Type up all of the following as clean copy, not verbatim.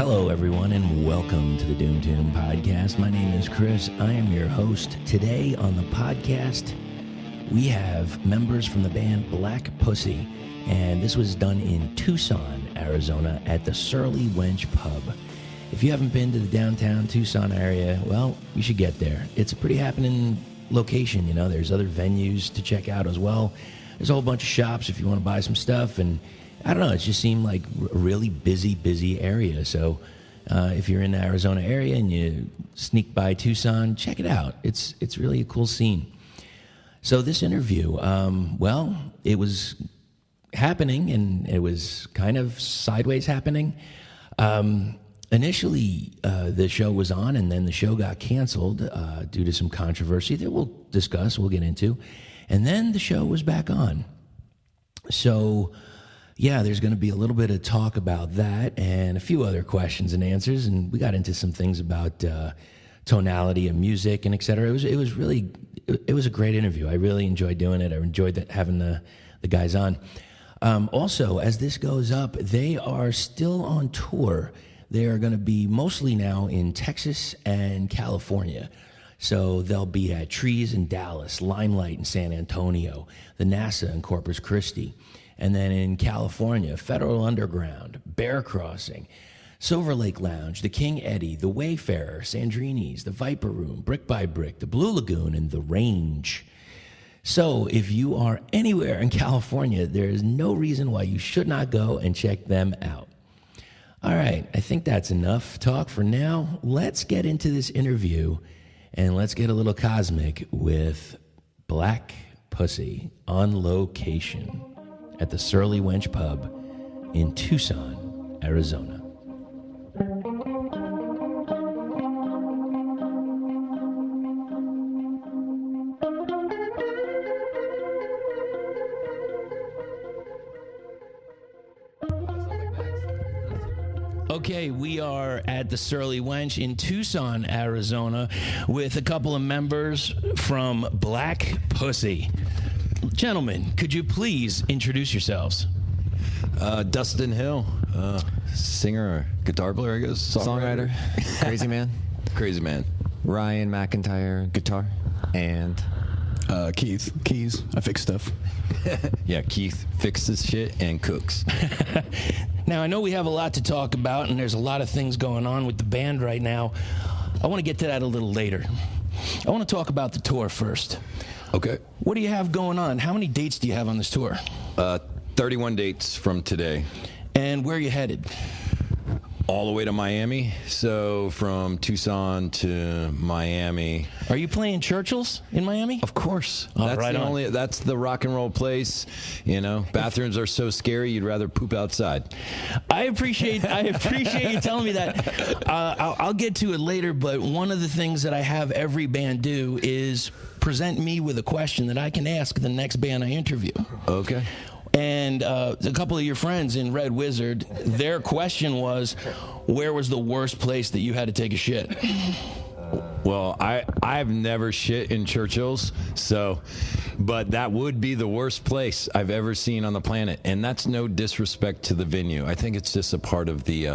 Hello, everyone, and welcome to the Doom Tomb Podcast. My name is Chris. I am your host. Today on the podcast, we have members from the band Black Pussy, and this was done in Tucson, Arizona, at the Surly Wench Pub. If you haven't been to the downtown Tucson area, well, you should get there. It's a pretty happening location, you know. There's other venues to check out as well. There's a whole bunch of shops if you want to buy some stuff, and I don't know, it just seemed like a really busy area. So if you're in the Arizona area and you sneak by Tucson, check it out. It's really a cool scene. So this interview, well, it was happening, and it was kind of sideways happening. Initially, the show was on, and then the show got canceled due to some controversy that we'll discuss, we'll get into. And then the show was back on. So yeah, there's going to be a little bit of talk about that and a few other questions and answers, and we got into some things about tonality of music and et cetera. It was a great interview. I really enjoyed doing it. I enjoyed having the guys on. Also, as this goes up, they are still on tour. They are going to be mostly now in Texas and California. So they'll be at Trees in Dallas, Limelight in San Antonio, the NASA in Corpus Christi. And then in California, Federal Underground, Bear Crossing, Silver Lake Lounge, the King Eddie, the Wayfarer, Sandrini's, the Viper Room, Brick by Brick, the Blue Lagoon, and the Range. So if you are anywhere in California, there is no reason why you should not go and check them out. All right, I think that's enough talk for now. Let's get into this interview, and let's get a little cosmic with Black Pussy on location at the Surly Wench Pub in Tucson, Arizona. Okay, we are at the Surly Wench in Tucson, Arizona, with a couple of members from Black Pussy. Gentlemen, could you please introduce yourselves? Dustin Hill, singer, guitar player, I guess. Songwriter. Crazy Man. Crazy Man. Ryan McIntyre, guitar. And Keith, keys. I fix stuff. Yeah, Keith fixes shit and cooks. Now, I know we have a lot to talk about, and there's a lot of things going on with the band right now. I want to get to that a little later. I want to talk about the tour first. Okay. What do you have going on? How many dates do you have on this tour? 31 dates from today. And where are you headed? All the way to Miami. So from Tucson to Miami. Are you playing Churchill's in Miami? Of course. Oh, That's right on. That's the rock and roll place. You know, bathrooms are so scary you'd rather poop outside. I appreciate you telling me that. I'll get to it later, but one of the things that I have every band do is present me with a question that I can ask the next band I interview. Okay. And a couple of your friends in Red Wizard, their question was, where was the worst place that you had to take a shit? Well, I've never shit in Churchill's, but that would be the worst place I've ever seen on the planet, and that's no disrespect to the venue. I think it's just a part of the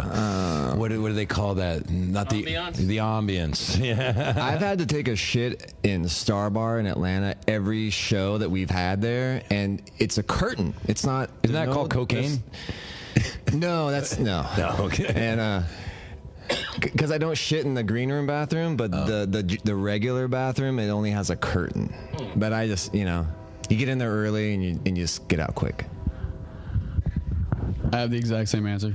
what do they call that? Not ambiance? The ambience. Yeah. I've had to take a shit in Star Bar in Atlanta every show that we've had there, and it's a curtain. It's not. Isn't that called cocaine? No, that's no. No, okay. And because I don't shit in the green room bathroom, but the regular bathroom, it only has a curtain. But I just, you get in there early and you just get out quick. I have the exact same answer.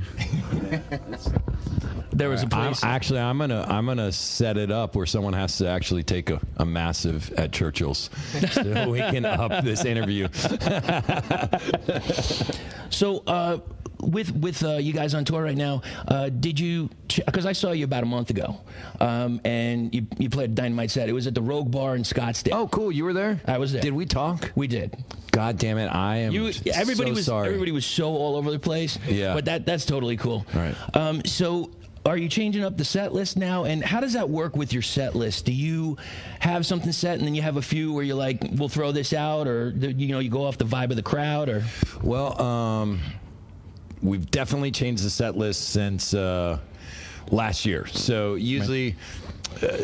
There was a place. I'm gonna set it up where someone has to actually take a massive at Churchill's, so we can up this interview. So, with you guys on tour right now, did you? Because I saw you about a month ago, and you played a Dynamite set. It was at the Rogue Bar in Scottsdale. Oh, cool! You were there. I was there. Did we talk? We did. God damn it! I am. Everybody was sorry. Everybody was so all over the place. Yeah. But that's totally cool. All right. So, are you changing up the set list now? And how does that work with your set list? Do you have something set and then you have a few where you're like, we'll throw this out, or you go off the vibe of the crowd, or? Well, we've definitely changed the set list since last year. So usually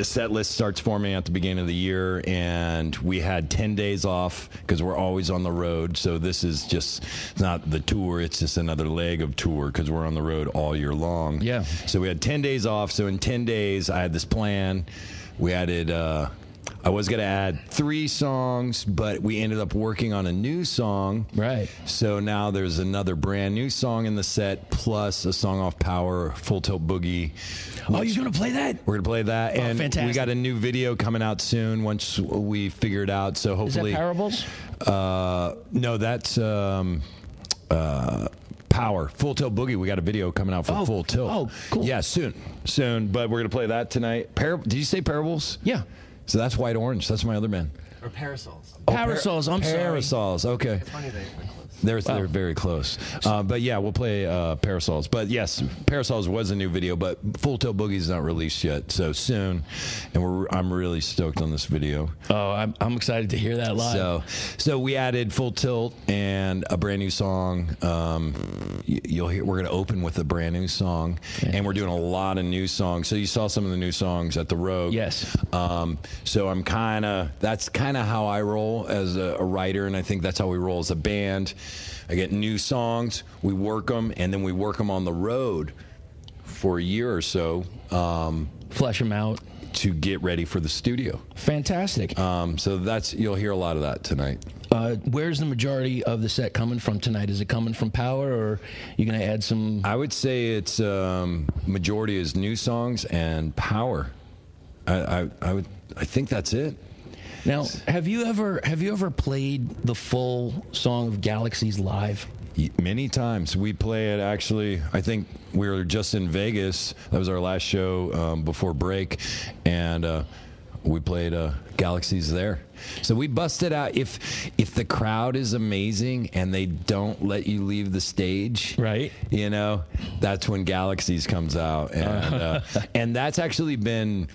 set list starts forming at the beginning of the year, and we had 10 days off because we're always on the road. So this is just not the tour, it's just another leg of tour because we're on the road all year long. Yeah. So we had 10 days off. So in 10 days, I had this plan. We added, I was going to add 3 songs, but we ended up working on a new song. Right. So now there's another brand new song in the set, plus a song off Power, Full Tilt Boogie. Oh, you're going to play that? We're going to play that. Oh, and fantastic. we got a new video coming out soon once we figure it out. So hopefully. Is that Parables? No, that's Power. Full Tilt Boogie. We got a video coming out for Full Tilt. Oh, cool. Yeah, soon. But we're going to play that tonight. Did you say Parables? Yeah. So that's White Orange. That's my other band. Or parasols. Parasols, I'm sorry. Parasols, okay. It's funny they're close. They're very close. But yeah, we'll play Parasols. But yes, Parasols was a new video, but Full Tilt Boogie is not released yet. So soon. And I'm really stoked on this video. Oh, I'm excited to hear that live. So we added Full Tilt and a brand new song. You'll hear, we're going to open with a brand new song. And we're doing a lot of new songs. So you saw some of the new songs at the Rogue. Yes. So that's kind of how I roll as a writer, and I think that's how we roll as a band. I get new songs, we work them, and then we work them on the road for a year or so. Flesh them out. To get ready for the studio. Fantastic. So you'll hear a lot of that tonight. Where's the majority of the set coming from tonight? Is it coming from Power, or are you going to add some? I would say it's majority is new songs and Power. I think that's it. Now, have you ever played the full song of Galaxies live? Many times. We play it, actually. I think we were just in Vegas. That was our last show before break, and we played Galaxies there. So we busted out. If the crowd is amazing and they don't let you leave the stage, right? That's when Galaxies comes out, and and that's actually been.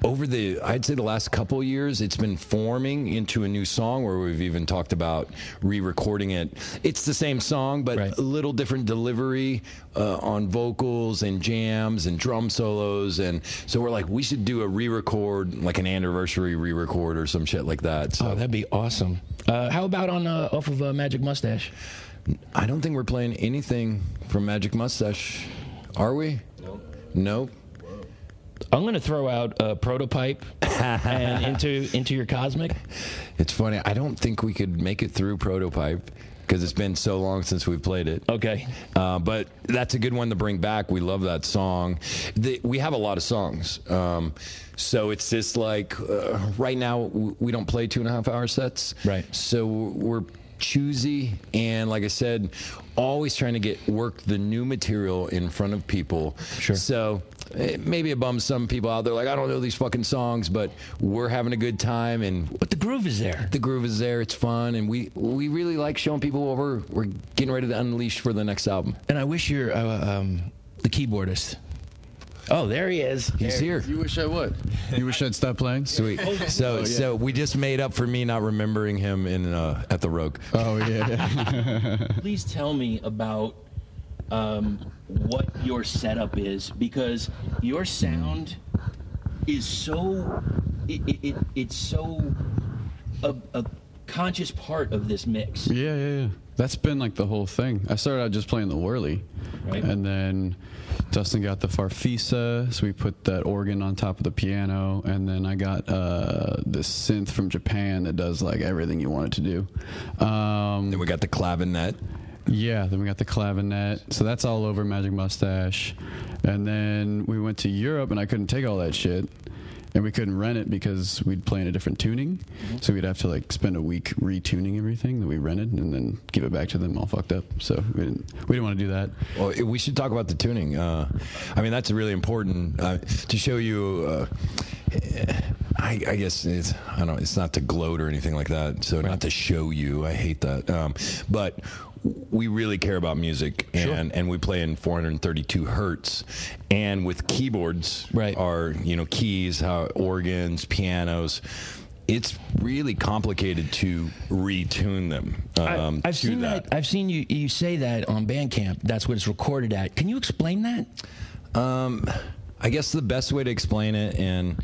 I'd say the last couple years, it's been forming into a new song where we've even talked about re-recording it. It's the same song, but a little different delivery on vocals and jams and drum solos. And so we're like, we should do a re-record, like an anniversary re-record or some shit like that. So. Oh, that'd be awesome. How about off of Magic Mustache? I don't think we're playing anything from Magic Mustache. Are we? Nope. I'm going to throw out a Prototype and into your Cosmic. It's funny. I don't think we could make it through Prototype because it's been so long since we've played it. Okay. But that's a good one to bring back. We love that song. We have a lot of songs. So it's just like right now we don't play 2.5-hour sets. Right. So we're choosy, and like I said, always trying to work the new material in front of people. Sure. So maybe it bums some people out. They're like, I don't know these fucking songs, but we're having a good time, but the groove is there. The groove is there. It's fun, and we really like showing people what we're getting ready to unleash for the next album. And I wish you're the keyboardist. Oh, there he is. He's here. You wish I would. You wish I'd stop playing? Sweet. So we just made up for me not remembering him at the Rogue. Oh, yeah. Please tell me about what your setup is, because your sound is so it's so a conscious part of this mix. Yeah. That's been like the whole thing. I started out just playing the whirly, right? And then Dustin got the Farfisa, so we put that organ on top of the piano, and then I got this synth from Japan that does like everything you want it to do. Then we got the clavinet. Yeah, then we got the clavinet, so that's all over Magic Mustache. And then we went to Europe, and I couldn't take all that shit. And we couldn't rent it because we'd play in a different tuning. Mm-hmm. So we'd have to like spend a week retuning everything that we rented and then give it back to them all fucked up. So we didn't want to do that. Well, we should talk about the tuning. I mean, that's really important to show you. I guess it's not to gloat or anything like that. So not to show you. I hate that. But we really care about music, and we play in 432 hertz, and with keyboards, our keys, organs, pianos. It's really complicated to retune them. I've seen that. I've seen you say that on Bandcamp. That's what it's recorded at. Can you explain that? I guess the best way to explain it, and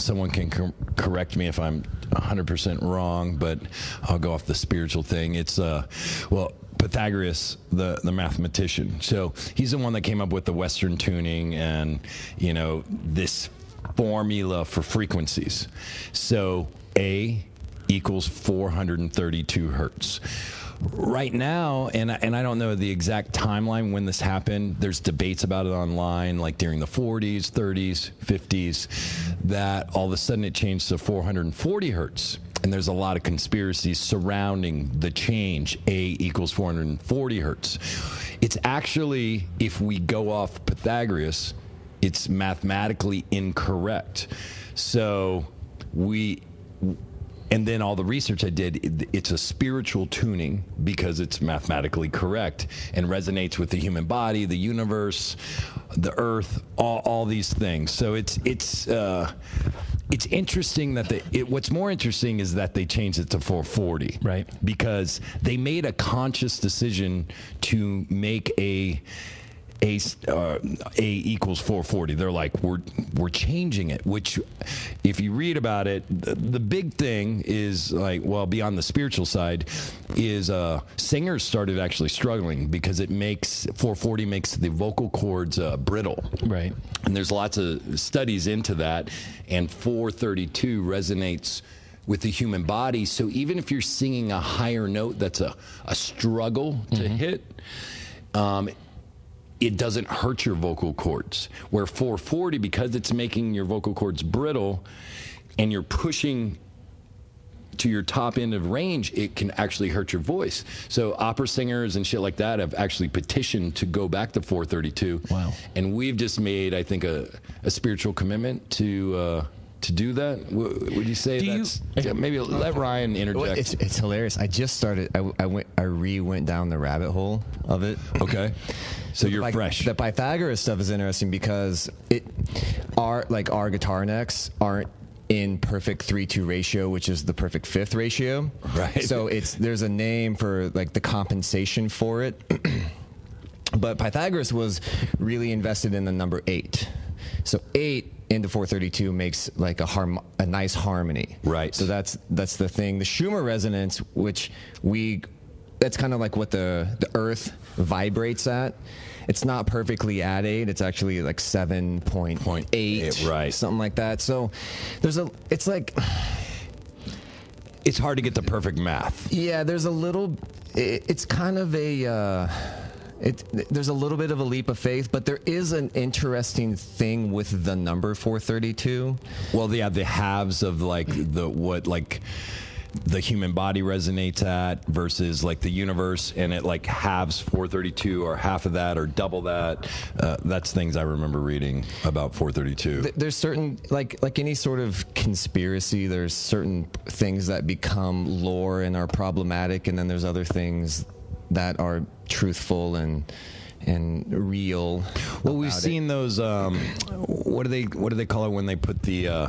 someone can correct me if I'm 100% wrong, but I'll go off the spiritual thing. It's Pythagoras, the mathematician. So he's the one that came up with the Western tuning and this formula for frequencies. So A equals 432 hertz. Right now, and I don't know the exact timeline when this happened. There's debates about it online, like during the 40s, 30s, 50s, that all of a sudden it changed to 440 hertz. And there's a lot of conspiracies surrounding the change, A equals 440 hertz. It's actually, if we go off Pythagoras, it's mathematically incorrect. So and then all the research I did, it's a spiritual tuning because it's mathematically correct and resonates with the human body, the universe, the earth, all these things. So it's interesting that what's more interesting is that they changed it to 440, right? Because they made a conscious decision to make A equals 440. They're like, we're changing it, which if you read about it, the big thing is like, well, beyond the spiritual side is singers started actually struggling because 440 makes the vocal cords brittle. Right. And there's lots of studies into that, and 432 resonates with the human body. So even if you're singing a higher note that's a struggle to hit, it doesn't hurt your vocal cords. Where 440, because it's making your vocal cords brittle and you're pushing to your top end of range, it can actually hurt your voice. So opera singers and shit like that have actually petitioned to go back to 432. Wow. And we've just made, I think, a spiritual commitment to do that. Would you say maybe let Ryan interject? It's hilarious. I just started. I went down the rabbit hole of it. Okay. So you're fresh. The Pythagoras stuff is interesting because our guitar necks aren't in perfect 3-2 ratio, which is the perfect fifth ratio. Right. So there's a name for like the compensation for it. But Pythagoras was really invested in the number 8. So 8 into 432 makes like a nice harmony. Right. So that's the thing. The Schumann resonance, which that's kind of like what the earth vibrates at. It's not perfectly at 8. It's actually like 7.8, right? Something like that. So it's hard to get the perfect math. Yeah, there's a little. It's kind of there's a little bit of a leap of faith, but there is an interesting thing with the number 432. Well, yeah, the halves of the human body resonates at versus like the universe, and it like halves 432 or half of that or double that. That's things I remember reading about 432. There's certain like any sort of conspiracy, there's certain things that become lore and are problematic, and then there's other things that are truthful and real. Well, we've seen those. What do they call it when they put the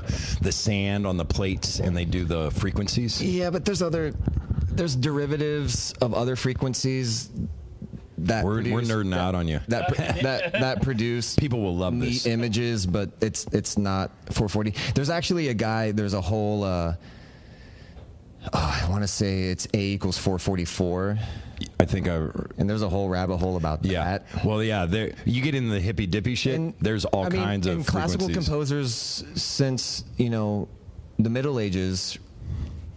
sand on the plates and they do the frequencies? Yeah, but there's derivatives of other frequencies that we're nerding out on you. That produce people will love neat this images, but it's not 440. There's actually a guy. There's a whole. I want to say it's A equals 444. I think and there's a whole rabbit hole about that. Well, yeah, you get into the hippy dippy shit. And, there's all kinds of classical composers since the Middle Ages.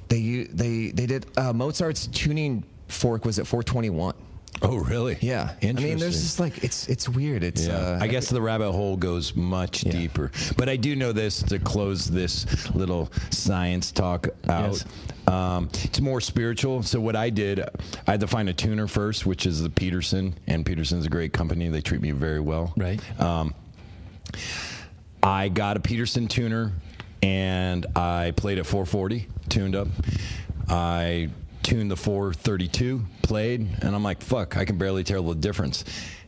They did Mozart's tuning fork was at 421. Oh, really? Yeah. Interesting. I mean, there's just like it's weird. It's I guess the rabbit hole goes much deeper. But I do know this to close this little science talk out. Yes. It's more spiritual. So what I did, I had to find a tuner first, which is the Peterson, and Peterson's a great company. They treat me very well. Right. I got a Peterson tuner, and I played at 440, tuned up. I tuned the 432, played, and I'm like, fuck, I can barely tell the difference.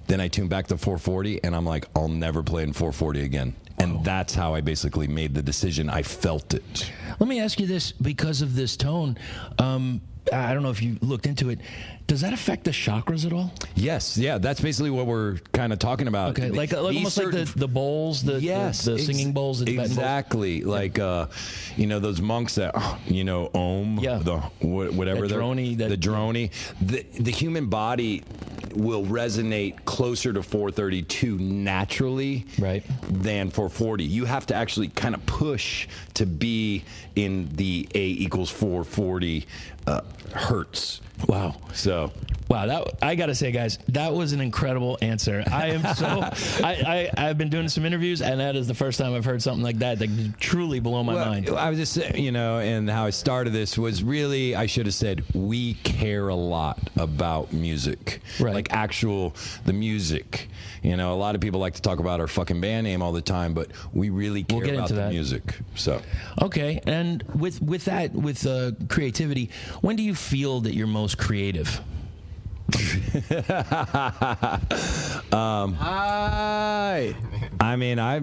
Then I tuned back to 440, and I'm like, I'll never play in 440 again. And that's how I basically made the decision. I felt it. Let me ask you this, because of this tone. I don't know if you looked into it. Does that affect the chakras at all? Yes, yeah, that's basically what we're kind of talking about. Okay, like almost like the bowls, the singing bowls, the Tibetan exactly, bowls. like those monks that Om, whatever the droney, the droney. The human body will resonate closer to 432 naturally, right, than 440. You have to actually kind of push to be in the A equals 440 hertz. Wow. So. Wow, that I gotta say, guys, that was an incredible answer. I am so I've been doing some interviews, and that is the first time I've heard something like that truly blow my mind. I was just saying, and how I started this was really, I should have said, we care a lot about music, right? Like the music. A lot of people like to talk about our fucking band name all the time, but we really care about the music. So okay, and with creativity, when do you feel that you're most creative? Hi. I mean, I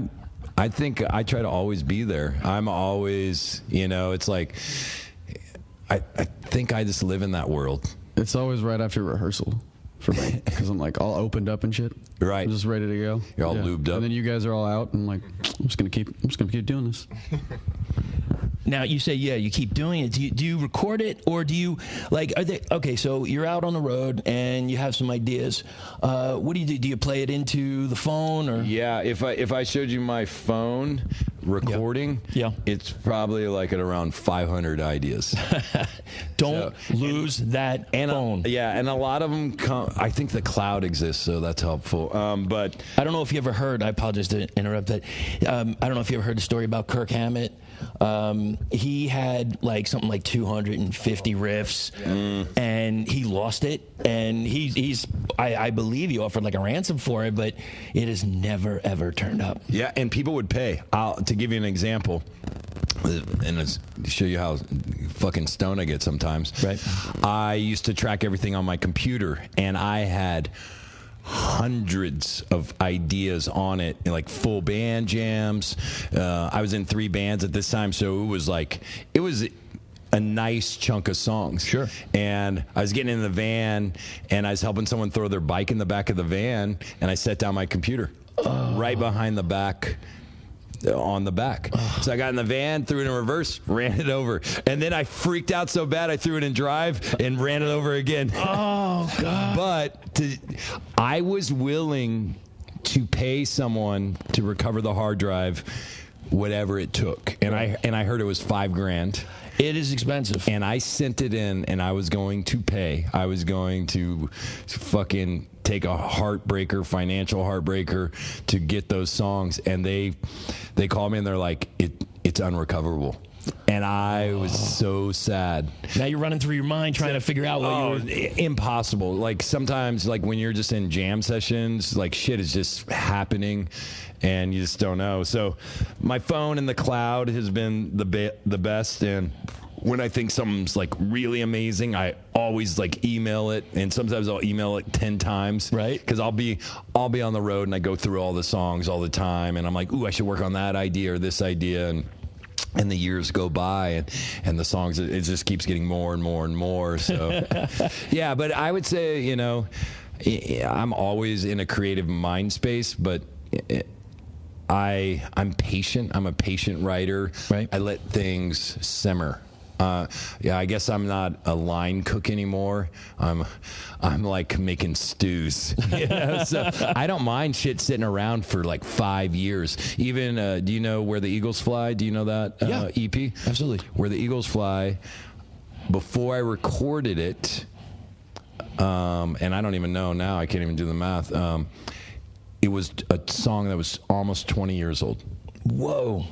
think I try to always be there. I'm always, it's like, I think I just live in that world. It's always right after rehearsal for me, because I'm like all opened up and shit. Right. I'm just ready to go. You're all lubed up. And then you guys are all out, and I'm like, I'm just gonna keep doing this. Now, you say, you keep doing it. Do you record it, or do you, okay, so you're out on the road and you have some ideas. What do you do? Do you play it into the phone, or? Yeah, if I showed you my phone recording, it's probably like at around 500 ideas. Don't lose that phone. And a lot of them come, I think the cloud exists, so that's helpful. But I don't know if you ever heard, I apologize to interrupt that. I don't know if you ever heard the story about Kirk Hammett. He had something like 250 riffs, and he lost it, and I believe he offered a ransom for it, but it has never ever turned up. Yeah, and people would pay. To give you an example, and to show you how fucking stoned I get sometimes. Right. I used to track everything on my computer, and I had hundreds of ideas on it, like full band jams. I was in 3 bands at this time, so it was a nice chunk of songs. Sure. And I was getting in the van, and I was helping someone throw their bike in the back of the van, and I set down my computer right behind the back. On the back. So I got in the van, threw it in reverse, ran it over. And then I freaked out so bad I threw it in drive and ran it over again. Oh, God. But I was willing to pay someone to recover the hard drive, whatever it took. And I heard it was $5,000. It is expensive. And I sent it in, and I was going to pay. I was going to fucking take a financial heartbreaker to get those songs. And they called me, and they're like, it's unrecoverable. And I was so sad. Now you're running through your mind trying to figure out what impossible. Sometimes, when you're just in jam sessions, shit is just happening, and you just don't know. So my phone in the cloud has been the best, and when I think something's really amazing, I always email it, and sometimes I'll email it 10 times, right? Because I'll be on the road, and I go through all the songs all the time, and I'm like, ooh, I should work on that idea or this idea, and the years go by, and the songs, it just keeps getting more and more and more. So yeah, but I would say, I'm always in a creative mind space, but I'm patient. I'm a patient writer. Right. I let things simmer. I guess I'm not a line cook anymore. I'm making stews. So I don't mind shit sitting around for 5 years. Even, do you know Where the Eagles Fly? Do you know that EP? Absolutely. Where the Eagles Fly, before I recorded it, and I don't even know now, I can't even do the math, it was a song that was almost 20 years old. Whoa.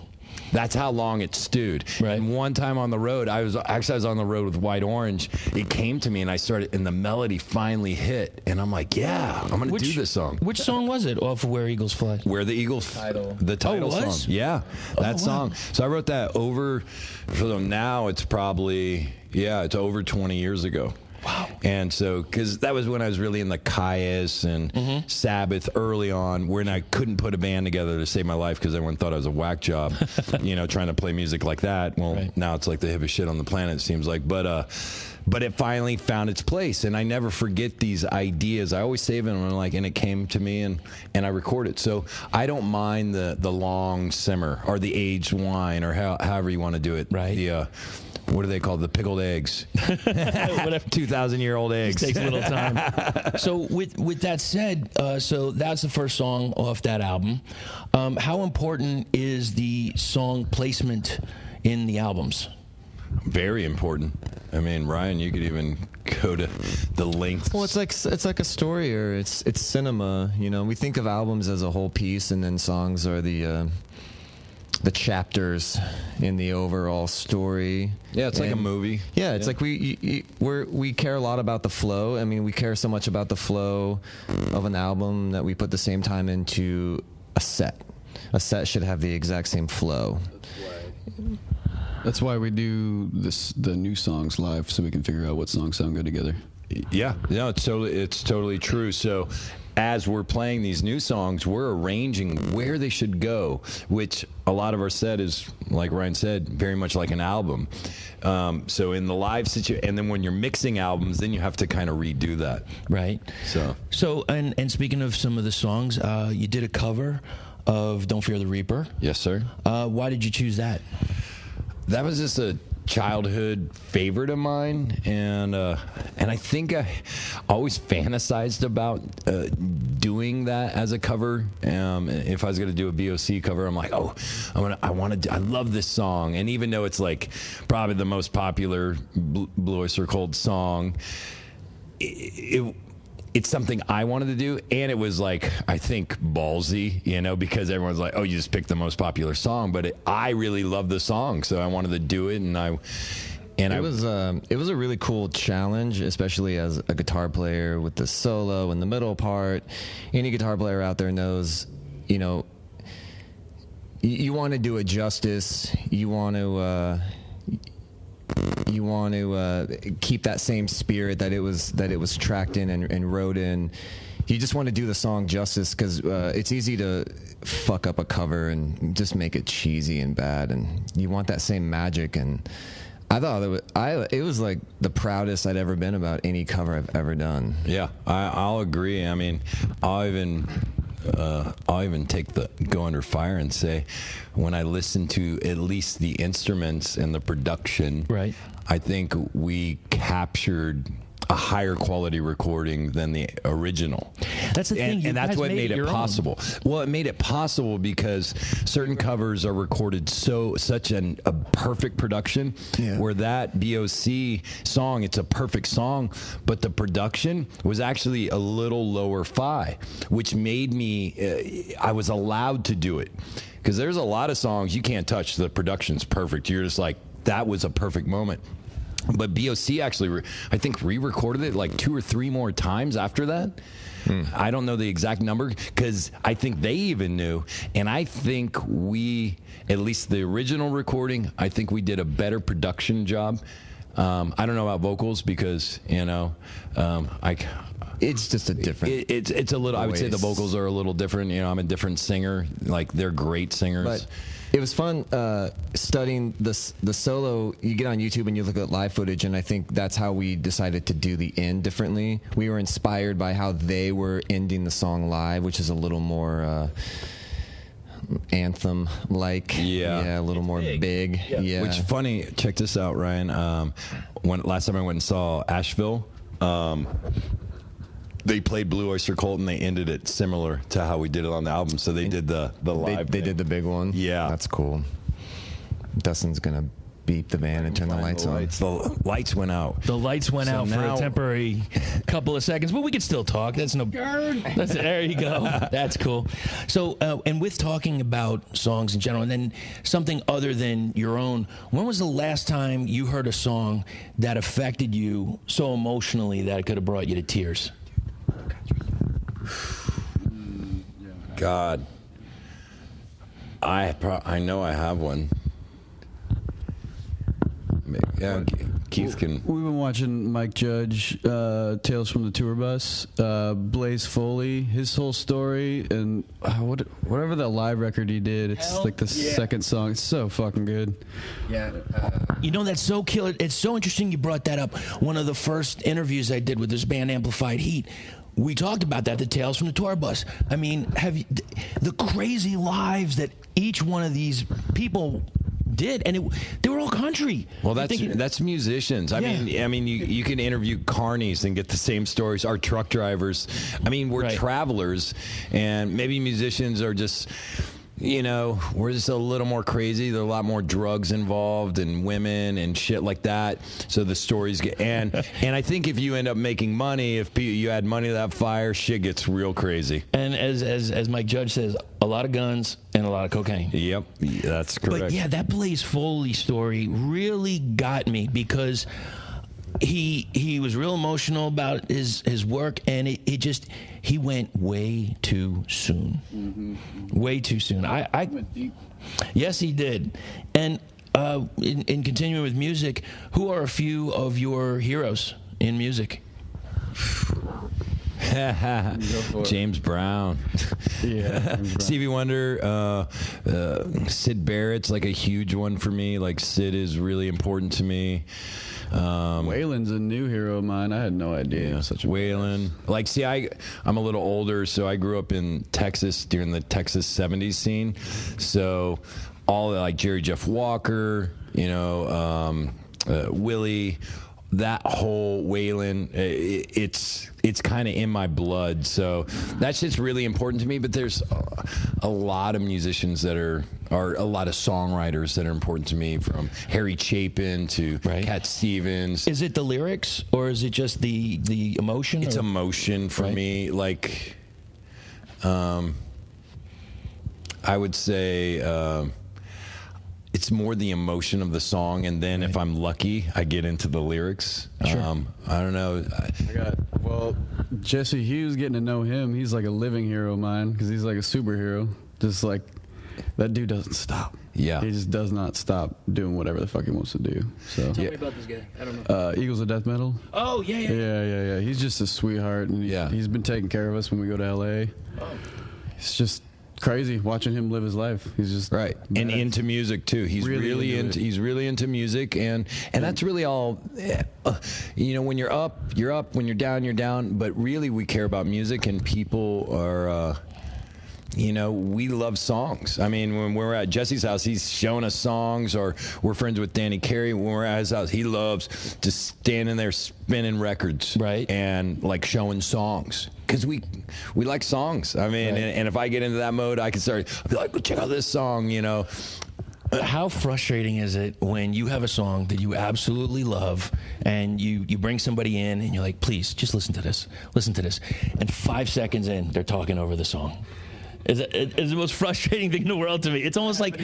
That's how long it stewed. Right. And one time on the road, I was on the road with White Orange. It came to me, and the melody finally hit, and I'm like, yeah, I'm gonna do this song. Which song was it off of Where Eagles Fly? Where the Eagles, the title it was? song. Yeah, that song. So I wrote that over. So now it's probably it's over 20 years ago. Wow. And so, because that was when I was really in the Caius and Sabbath early on, when I couldn't put a band together to save my life because everyone thought I was a whack job, trying to play music like that. Well, now it's like the hippest shit on the planet, it seems like. But it finally found its place, and I never forget these ideas. I always save them, and it came to me, and I record it. So I don't mind the long simmer or the aged wine or however you want to do it. Right. The what are they called? The pickled eggs. 2,000-year-old eggs. Takes a little time. So with that said, so that's the first song off that album. How important is the song placement in the albums? Very important. I mean, Ryan, you could even go to the length. Well, it's like a story, or it's cinema. We think of albums as a whole piece, and then songs are the chapters in the overall story. Yeah, it's like a movie. Yeah, it's like we care a lot about the flow. I mean, we care so much about the flow of an album that we put the same time into a set. A set should have the exact same flow. That's why we do the new songs live, so we can figure out what songs sound good together. Yeah, no, it's totally true. So as we're playing these new songs, we're arranging where they should go, which a lot of our set is, like Ryan said, very much like an album. So in the live situation, and then when you're mixing albums, then you have to kind of redo that. Right. So and speaking of some of the songs, you did a cover of Don't Fear the Reaper. Yes, sir. Why did you choose that? That was just a childhood favorite of mine, and I think I always fantasized about doing that as a cover. If I was going to do a BOC cover, I'm like, I love this song, and even though it's like probably the most popular Blue Oyster Cult song, it's something I wanted to do, and it was like, I think, ballsy, because everyone's like, oh, you just picked the most popular song, but I really love the song, so I wanted to do it, it was a really cool challenge, especially as a guitar player with the solo in the middle part. Any guitar player out there knows, you want to do it justice. You want to keep that same spirit that it was tracked in and wrote in. You just want to do the song justice, because it's easy to fuck up a cover and just make it cheesy and bad, and you want that same magic. And I thought it was like the proudest I'd ever been about any cover I've ever done. Yeah, I'll agree. I mean, I'll even go under fire and say, when I listen to at least the instruments and the production, right, I think we captured a higher quality recording than the original. That's the thing, and that's what made it possible. Well, it made it possible because certain covers are recorded such a perfect production, where that BOC song, it's a perfect song, but the production was actually a little lower fi, which made me I was allowed to do it, because there's a lot of songs you can't touch. The production's perfect. You're just like, that was a perfect moment. But BOC actually, I think, re-recorded it like 2 or 3 more times after that. I don't know the exact number, because I think they even knew. And I think we, at least the original recording, I think we did a better production job. I don't know about vocals, because, it's just a different. It's a little. Voice. I would say the vocals are a little different. I'm a different singer. Like, they're great singers. But it was fun studying the solo. You get on YouTube and you look at live footage, and I think that's how we decided to do the end differently. We were inspired by how they were ending the song live, which is a little more anthem-like. Yeah, a little more big. Yeah. Which, funny, check this out, Ryan. Last time I went and saw Asheville, they played Blue Oyster Cult, and they ended it similar to how we did it on the album. So they did the live. They did the big one. Yeah, that's cool. Dustin's gonna beep the band and turn the lights on. The lights went out. The lights went out for a temporary couple of seconds, but we could still talk. There you go. That's cool. So, and with talking about songs in general, and then something other than your own, when was the last time you heard a song that affected you so emotionally that it could have brought you to tears? God, I know I have one. Yeah, Keith can. We've been watching Mike Judge, Tales from the Tour Bus, Blaze Foley, his whole story, and whatever that live record he did. It's like the second song. It's so fucking good. Yeah. You know, that's so killer. It's so interesting you brought that up. One of the first interviews I did with this band, Amplified Heat, we talked about that, the Tales from the Tour Bus. I mean, the crazy lives that each one of these people did, and they were all country. Well, that's musicians. I mean, you can interview carnies and get the same stories. Our truck drivers. I mean, we're travelers, and maybe musicians are just. You know, we're just a little more crazy. There are a lot more drugs involved and women and shit like that. So the stories get and I think if you end up making money, if you add money to that fire, shit gets real crazy. And as Mike Judge says, a lot of guns and a lot of cocaine. Yep, that's correct. But yeah, that Blaze Foley story really got me because he was real emotional about his work, and he went way too soon. Mm-hmm. Way too soon. Yes, he did. And in continuing with music, who are a few of your heroes in music? James Brown. Yeah. Stevie Wonder, Sid Barrett's like a huge one for me. Like Sid is really important to me. Waylon's a new hero of mine. I had no idea. Yeah, Such a Waylon. Like, see, I'm a little older, so I grew up in Texas during the Texas 70s scene. So all like Jerry Jeff Walker, you know, Willie, that whole Waylon, it's kind of in my blood. So that's just really important to me. But there's a lot of musicians that are a lot of songwriters that are important to me, from Harry Chapin to Cat Stevens. Is it the lyrics or is it just the emotion? It's emotion for me. Like, I would say it's more the emotion of the song, and then if I'm lucky, I get into the lyrics. Sure. I don't know. Jesse Hughes, getting to know him, he's like a living hero of mine because he's like a superhero. Just like, that dude doesn't stop. Yeah. He just does not stop doing whatever the fuck he wants to do. So Tell me about this guy. I don't know. Eagles of Death Metal. Oh, yeah. Yeah. He's just a sweetheart, and he's been taking care of us when we go to LA. Oh. It's just crazy watching him live his life. He's just and into music too. He's really into music, and that's really all. You know, when you're up, you're up. When you're down, you're down. But really, we care about music, and people are. You know, we love songs. I mean, when we're at Jesse's house, he's showing us songs, or we're friends with Danny Carey. When we're at his house, he loves just standing there spinning records, and like showing songs. Because we like songs. I mean, and if I get into that mode, I can start. I'll be like, check out this song, you know. How frustrating is it when you have a song that you absolutely love, and you bring somebody in and you're like, please, just listen to this, and 5 seconds in, they're talking over the song. It's the most frustrating thing in the world to me. It's almost like,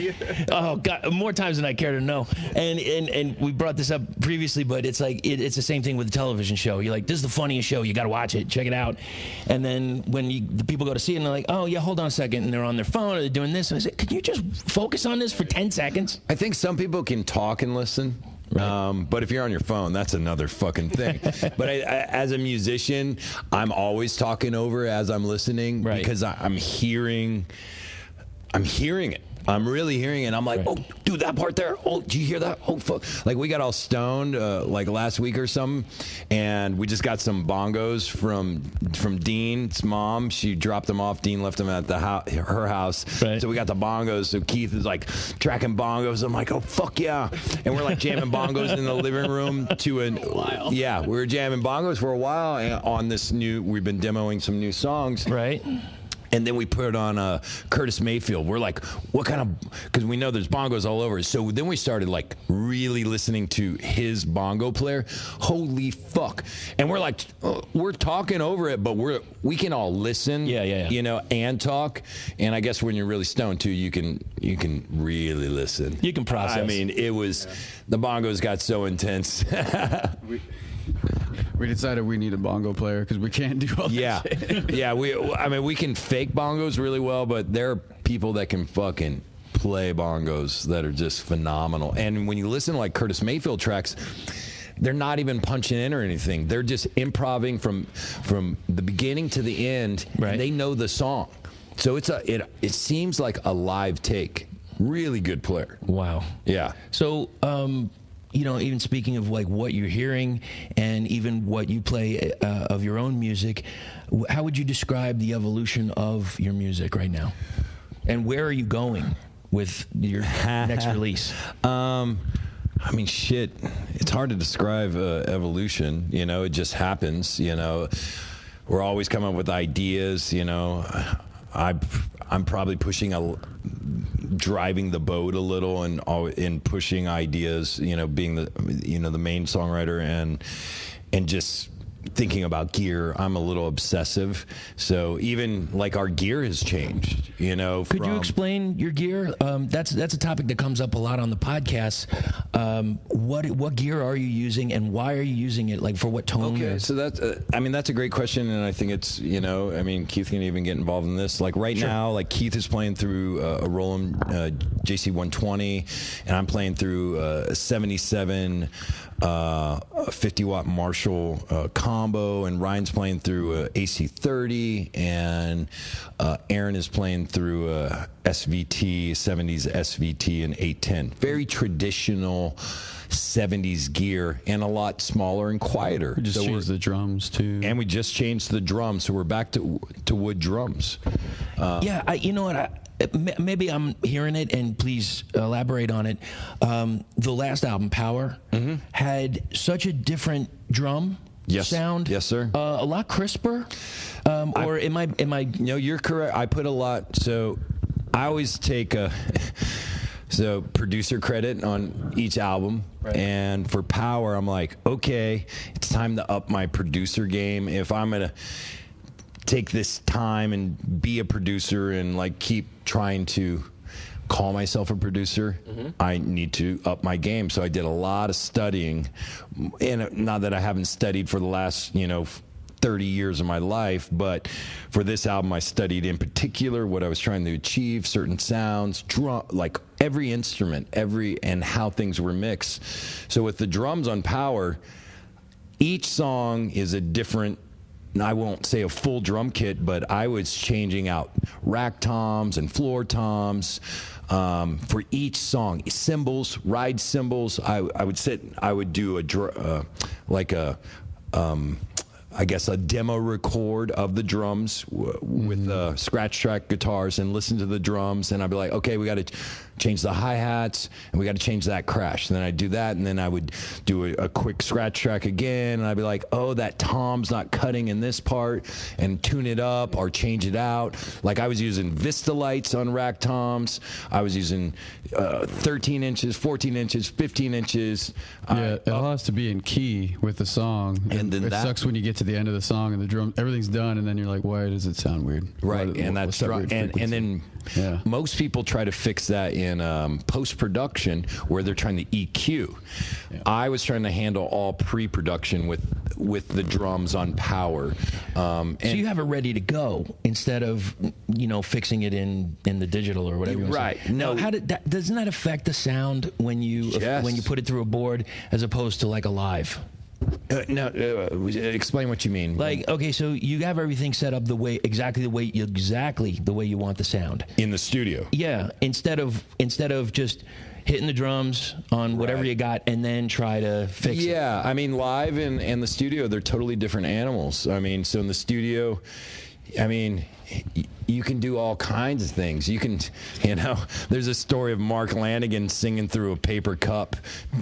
oh God, more times than I care to know. And we brought this up previously, but it's like it's the same thing with the television show. You're like, this is the funniest show. You got to watch it, check it out. And then when the people go to see it, and they're like, oh yeah, hold on a second, and they're on their phone or they're doing this. And I say, could you just focus on this for 10 seconds? I think some people can talk and listen. But if you're on your phone, that's another fucking thing. But I, as a musician, I'm always talking over as I'm listening because I'm hearing it. I'm really hearing it. I'm like, oh, dude, that part there. Oh, did you hear that? Oh, fuck. Like, we got all stoned like last week or something, and we just got some bongos from Dean's mom. She dropped them off. Dean left them at her house. So we got the bongos. So Keith is like tracking bongos. I'm like, oh, fuck yeah. And we're like jamming bongos in the living room Yeah, we were jamming bongos for a while on this we've been demoing some new songs. And then we put on Curtis Mayfield. We're like, what kind of, because we know there's bongos all over. So then we started like really listening to his bongo player. Holy fuck. And we're like, we're talking over it, but we can all listen, you know, and talk. And I guess when you're really stoned too, you can really listen. You can process. I mean, it was, the bongos got so intense. We decided we need a bongo player because we can't do all that shit. I mean, we can fake bongos really well, but there are people that can fucking play bongos that are just phenomenal. And when you listen to like Curtis Mayfield tracks, they're not even punching in or anything. They're just improvising from the beginning to the end. Right. And they know the song. So it seems like a live take. Really good player. Wow. Yeah. So, even speaking of like what you're hearing and even what you play of your own music, how would you describe the evolution of your music right now? And where are you going with your next release? I mean, shit. It's hard to describe evolution. It just happens. We're always coming up with ideas. I'm probably driving the boat a little and pushing ideas. Being the main songwriter and just thinking about gear. I'm a little obsessive, so even like our gear has changed. Could you explain your gear? That's a topic that comes up a lot on the podcast. What gear are you using, and why are you using it? Like for what tone? Okay, so that's a great question, and I think it's Keith can even get involved in this. Like right now, like Keith is playing through a Roland JC 120, and I'm playing through a 77 50-watt Marshall combo, and Ryan's playing through a AC30, and Aaron is playing through a SVT, 70s SVT, and 810. Very traditional 70s gear, and a lot smaller and quieter. We just changed the drums too. And we just changed the drums, so we're back to wood drums. You know what? Maybe I'm hearing it, and please elaborate on it. The last album, Power, had such a different drum sound. Yes, sir. A lot crisper. Or am I? No, you're correct. I put a lot. So I always take producer credit on each album. Right. And for Power, I'm like, okay, it's time to up my producer game. If I'm gonna take this time and be a producer and like keep trying to call myself a producer, I need to up my game. So I did a lot of studying, and not that I haven't studied for the last 30 years of my life, but for this album I studied in particular what I was trying to achieve, certain sounds, drum, like every instrument, and how things were mixed. So with the drums on Power, each song is a different, I won't say a full drum kit, but I was changing out rack toms and floor toms for each song. Cymbals, ride cymbals. I would do I guess a demo record of the drums with scratch track guitars, and listen to the drums, and I'd be like, okay, we got to change the hi-hats, and we got to change that crash. And then I'd do that, and then I would do a quick scratch track again, and I'd be like, oh, that tom's not cutting in this part, and tune it up or change it out. Like I was using Vista lights on rack toms. I was using 13 inches, 14 inches, 15 inches. Yeah, it all has to be in key with the song. And then it sucks when you get to the end of the song and the drum, everything's done, and then you're like, why does it sound weird? Right, and that's right. And then most people try to fix that in post-production where they're trying to EQ. Yeah. I was trying to handle all pre-production with the drums on Power. So you have it ready to go instead of fixing it in the digital or whatever. Right. No. Doesn't that affect the sound when you put it through a board as opposed to like a live? Explain what you mean. Like, okay, so you have everything set up exactly the way you want the sound in the studio. Yeah, instead of just hitting the drums on whatever you got and then try to fix it. Yeah, I mean, live and the studio, they're totally different animals. I mean, so in the studio, you can do all kinds of things. You can, there's a story of Mark Lanigan singing through a paper cup,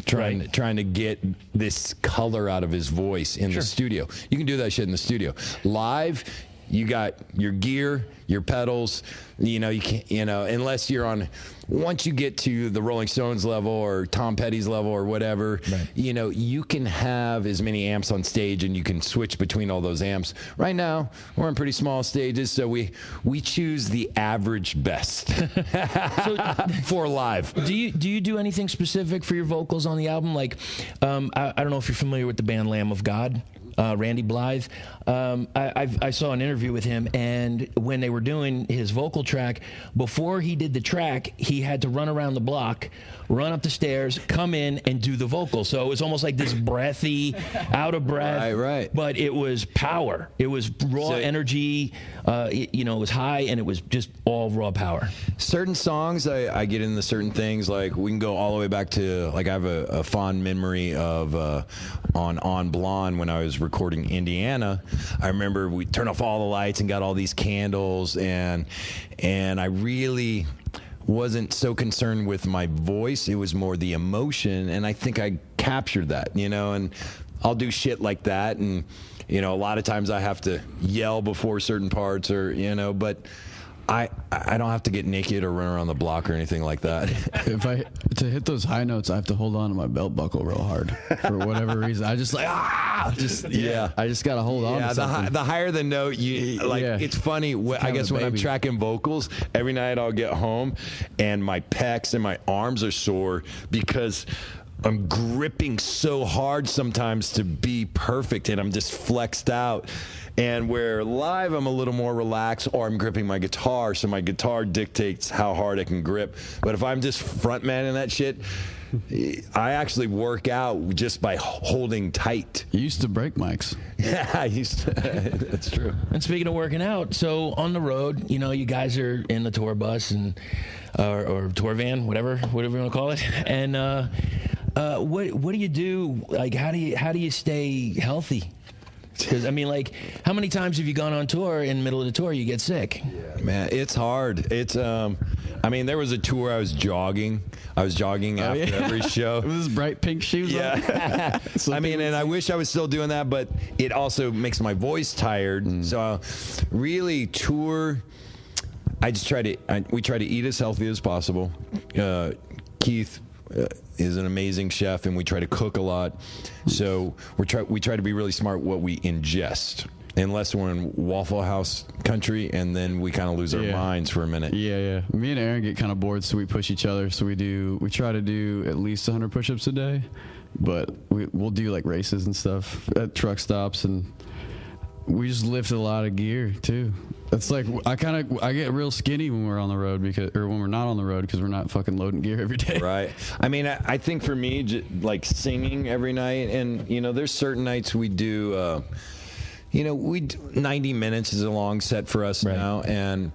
trying to get this color out of his voice in the studio. You can do that shit in the studio. Live, you got your gear, your pedals. You can't, unless you're on. Once you get to the Rolling Stones level or Tom Petty's level or whatever, you can have as many amps on stage and you can switch between all those amps. Right now, we're on pretty small stages, so we choose the average best for live. Do you do anything specific for your vocals on the album? Like, I don't know if you're familiar with the band Lamb of God. Randy Blythe. I saw an interview with him, and when they were doing his vocal track, before he did the track, he had to run around the block, run up the stairs, come in, and do the vocal. So it was almost like this breathy, out of breath. Right. But it was power. It was raw energy. It was high, and it was just all raw power. Certain songs, I get into certain things. Like we can go all the way back to, like, I have a fond memory of on Blonde when I was recording Indiana. I remember we turned off all the lights and got all these candles, and I really wasn't so concerned with my voice. It was more the emotion, and I think I captured that, and I'll do shit like that, and a lot of times I have to yell before certain parts, or but I don't have to get naked or run around the block or anything like that. To hit those high notes, I have to hold on to my belt buckle real hard for whatever reason. I just I just gotta hold on to something. The higher the note, it's funny. I guess when I'm tracking vocals, every night I'll get home and my pecs and my arms are sore because I'm gripping so hard sometimes to be perfect, and I'm just flexed out. And where live I'm a little more relaxed, or I'm gripping my guitar, so my guitar dictates how hard I can grip. But if I'm just frontmanning that shit, I actually work out just by holding tight. You used to break mics. Yeah, I used to. That's true. And speaking of working out, so on the road, you guys are in the tour bus and or tour van, whatever you want to call it. And what do you do? Like, how do you stay healthy? Because how many times have you gone on tour in the middle of the tour you get sick? Yeah, man, it's hard. It's there was a tour I was jogging. After every show. With those bright pink shoes. Yeah. And I wish I was still doing that, but it also makes my voice tired. So really, tour, we try to eat as healthy as possible. Keith is an amazing chef, and we try to cook a lot. So we try to be really smart what we ingest, unless we're in Waffle House country, and then we kind of lose our minds for a minute. Yeah. Me and Aaron get kind of bored, so we push each other. So we try to do at least 100 push-ups a day, but we'll do like races and stuff at truck stops, and we just lift a lot of gear too. It's like I get real skinny when we're on the road when we're not on the road, because we're not fucking loading gear every day. Right. I think for me, like singing every night, and there's certain nights we do. 90 minutes is a long set for us now, and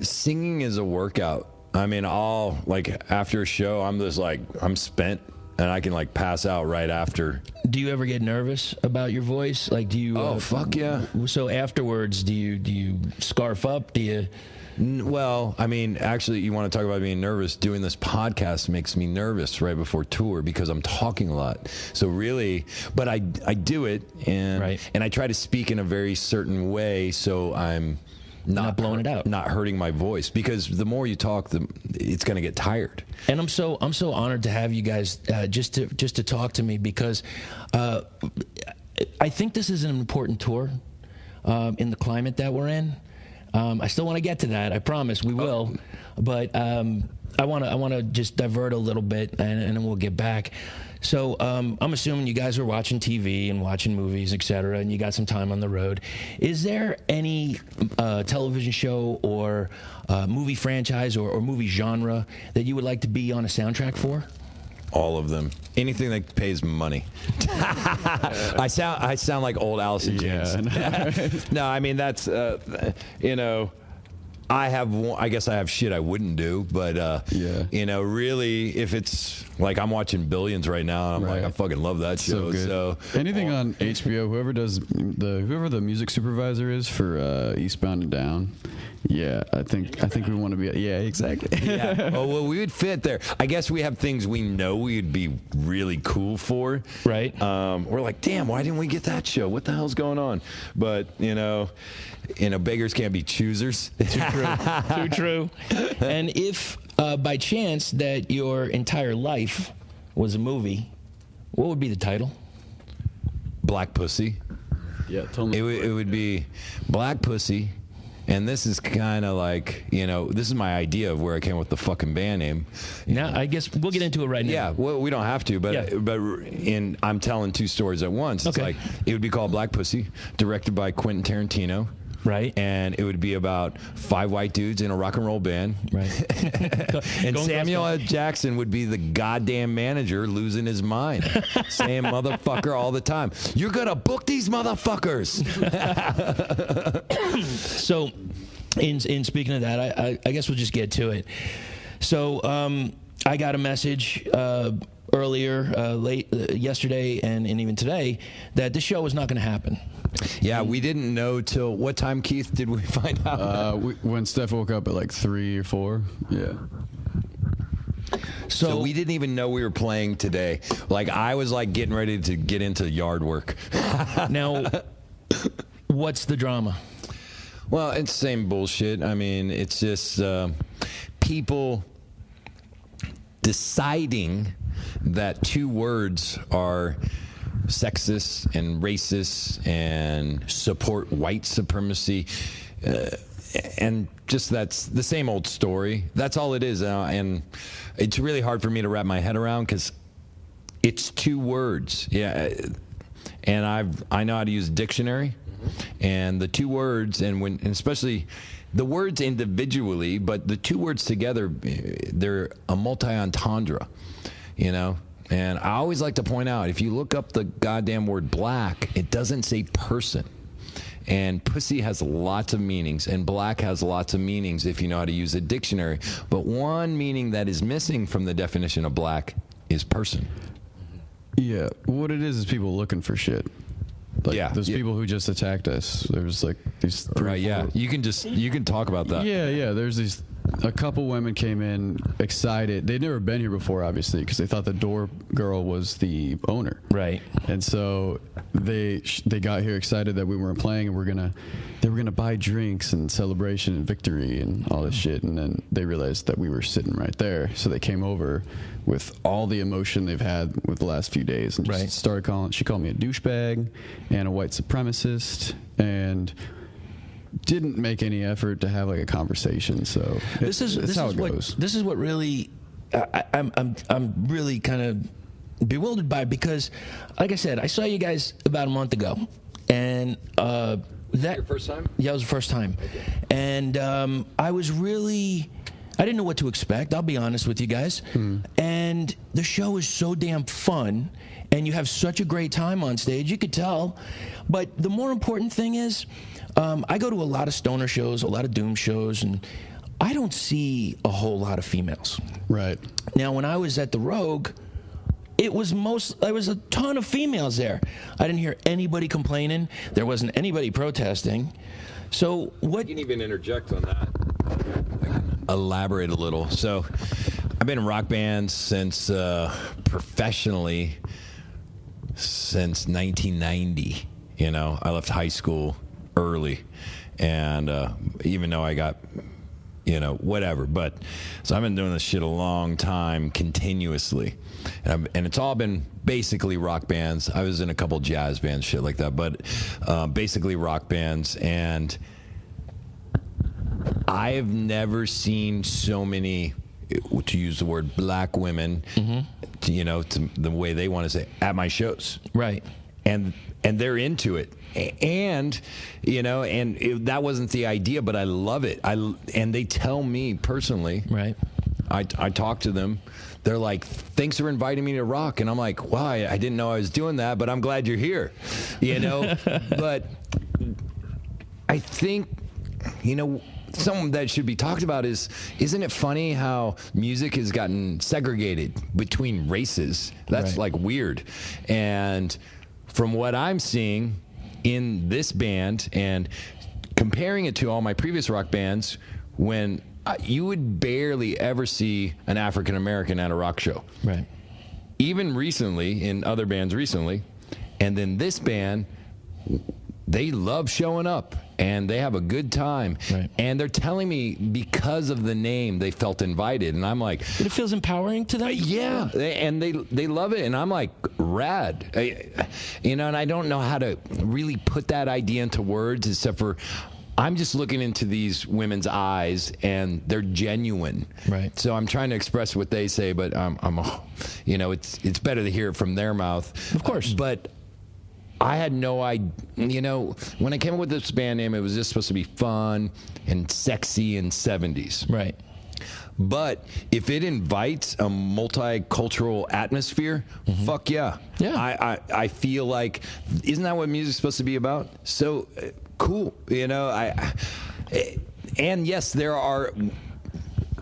singing is a workout. I'll after a show, I'm just I'm spent, and I can pass out right after. Do you ever get nervous about your voice? Do you? Oh, fuck yeah. So afterwards, do you scarf up? Do you? Well, actually, you want to talk about being nervous. Doing this podcast makes me nervous right before tour because I'm talking a lot. So really, but I do it, and I try to speak in a very certain way, so I'm not blowing it out, not hurting my voice, because the more you talk, it's going to get tired. And I'm so honored to have you guys just to talk to me, because I think this is an important tour in the climate that we're in. I still want to get to that. I promise we will, but I want to just divert a little bit, and then we'll get back. So I'm assuming you guys are watching TV and watching movies, etc., and you got some time on the road. Is there any television show or movie franchise or movie genre that you would like to be on a soundtrack for? All of them. Anything that pays money. I sound like old Allison James. No, that's I guess I have shit I wouldn't do, but really, if it's I'm watching Billions right now, and I'm I fucking love that show. So anything on HBO, whoever the music supervisor is for Eastbound and Down. Yeah, I think we want to be. Yeah, exactly. Yeah. Well, we would fit there. I guess we have things we know we'd be really cool for. Right. We're like, damn, why didn't we get that show? What the hell's going on? But beggars can't be choosers. Too true. Too true. And if by chance that your entire life was a movie, what would be the title? Black Pussy. Yeah, totally. It would be Black Pussy And this is kind of like, this is my idea of where I came up with the fucking band name. Now, I guess we'll get into it right now. Yeah, well, we don't have to, but I'm telling two stories at once. It's like, it would be called Black Pussy, directed by Quentin Tarantino. Right. And it would be about 5 white dudes in a rock and roll band. Right. And Samuel L. Jackson would be the goddamn manager losing his mind, saying motherfucker all the time. You're going to book these motherfuckers. So, in speaking of that, I guess we'll just get to it. So, I got a message earlier, yesterday, and even today, that this show was not going to happen. Yeah, we didn't know till what time, Keith, did we find out? When Steph woke up at like 3 or 4. Yeah. So we didn't even know we were playing today. Like, I was like getting ready to get into yard work. Now, what's the drama? Well, it's the same bullshit. I mean, it's just people deciding that 2 words are sexist and racist and support white supremacy, and just that's the same old story. That's all it is, and it's really hard for me to wrap my head around because it's 2 words. Yeah, and I know how to use a dictionary, and the 2 words, and especially the words individually, but the 2 words together, they're a multi-entendre, And I always like to point out, if you look up the goddamn word black, it doesn't say person. And pussy has lots of meanings, and black has lots of meanings if you know how to use a dictionary. But one meaning that is missing from the definition of black is person. Yeah, what it is people looking for shit. Like, those people who just attacked us. There's like these 3 right, 4. Yeah. You can talk about that. Yeah. There's a couple women came in excited. They'd never been here before, obviously, because they thought the door girl was the owner. Right. And so they got here excited that we weren't playing, and they were gonna buy drinks and celebration and victory and all this shit. And then they realized that we were sitting right there, so they came over with all the emotion they've had with the last few days and just started calling. She called me a douchebag and a white supremacist, and didn't make any effort to have like a conversation. So this is how it goes. This is what really I'm really kind of bewildered by, because, like I said, I saw you guys about a month ago, and that your first time? Yeah, it was the first time, okay. And I didn't know what to expect. I'll be honest with you guys. And the show is so damn fun, and you have such a great time on stage. You could tell. But the more important thing is, I go to a lot of stoner shows, a lot of doom shows, and I don't see a whole lot of females. Right. Now, when I was at the Rogue, there was a ton of females there. I didn't hear anybody complaining. There wasn't anybody protesting. So what? You can even interject on that. Elaborate a little. So I've been in rock bands since professionally since 1990. I left high school early, and even though I got whatever, but so I've been doing this shit a long time continuously, and it's all been basically rock bands. I was in a couple jazz bands, shit like that, but basically rock bands. And I have never seen so many, to use the word, black women, to the way they want to say, at my shows. Right. And they're into it. And, that wasn't the idea, but I love it. And they tell me personally. Right. I talk to them. They're like, thanks for inviting me to rock. And I'm like, wow, I didn't know I was doing that, but I'm glad you're here. But I think, something that should be talked about isn't it funny how music has gotten segregated between races? That's right. Like weird. And from what I'm seeing in this band and comparing it to all my previous rock bands, when you would barely ever see an African American at a rock show. Right. Even recently, in other bands recently, and then this band, they love showing up and they have a good time. Right. And they're telling me because of the name they felt invited, and I'm like, it feels empowering to them. Yeah, and they love it, and I'm like, rad. And I don't know how to really put that idea into words, except for I'm just looking into these women's eyes, and they're genuine. Right. So I'm trying to express what they say, but it's better to hear it from their mouth. Of course. But I had no idea, when I came up with this band name, it was just supposed to be fun and sexy and 70s. Right. But if it invites a multicultural atmosphere, fuck yeah. Yeah. I feel like, isn't that what music's supposed to be about? So cool, and yes, there are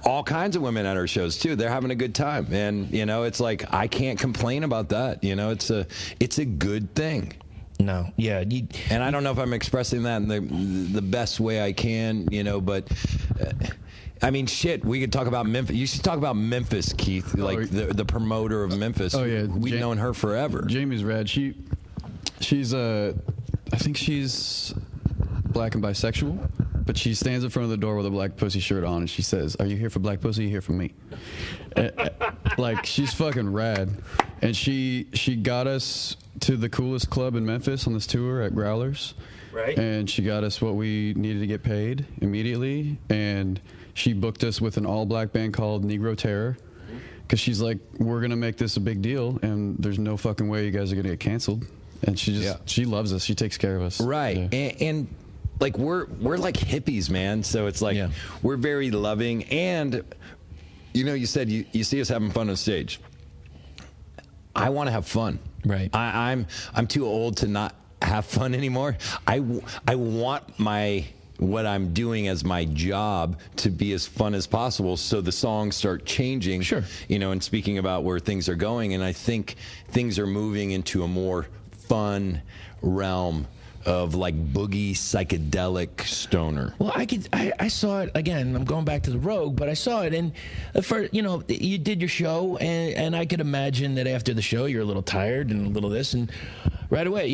all kinds of women at our shows too. They're having a good time, and it's like I can't complain about that. It's a good thing. No, yeah, and I don't know if I'm expressing that in the best way I can, but. I mean, shit, we could talk about Memphis. You should talk about Memphis, Keith, like the promoter of Memphis. Oh, yeah. We've known her forever. Jamie's rad. She's I think she's black and bisexual, but she stands in front of the door with a black pussy shirt on, and she says, "Are you here for black pussy? Are you here for me?" Like, she's fucking rad. And she got us to the coolest club in Memphis on this tour at Growlers. Right. And she got us what we needed to get paid immediately, and she booked us with an all-black band called Negro Terror, because she's like, we're going to make this a big deal, and there's no fucking way you guys are going to get canceled. And she loves us. She takes care of us. Right. Yeah. And like, we're like hippies, man. So it's like, we're very loving. And, you said you see us having fun on stage. I want to have fun. Right. I'm too old to not have fun anymore. I want what I'm doing as my job to be as fun as possible, so the songs start changing. Sure. And speaking about where things are going, and I think things are moving into a more fun realm of like boogie psychedelic stoner. Well, I saw it again. I'm going back to the Rogue, but I saw it, and you did your show, and I could imagine that after the show you're a little tired and a little this, and right away,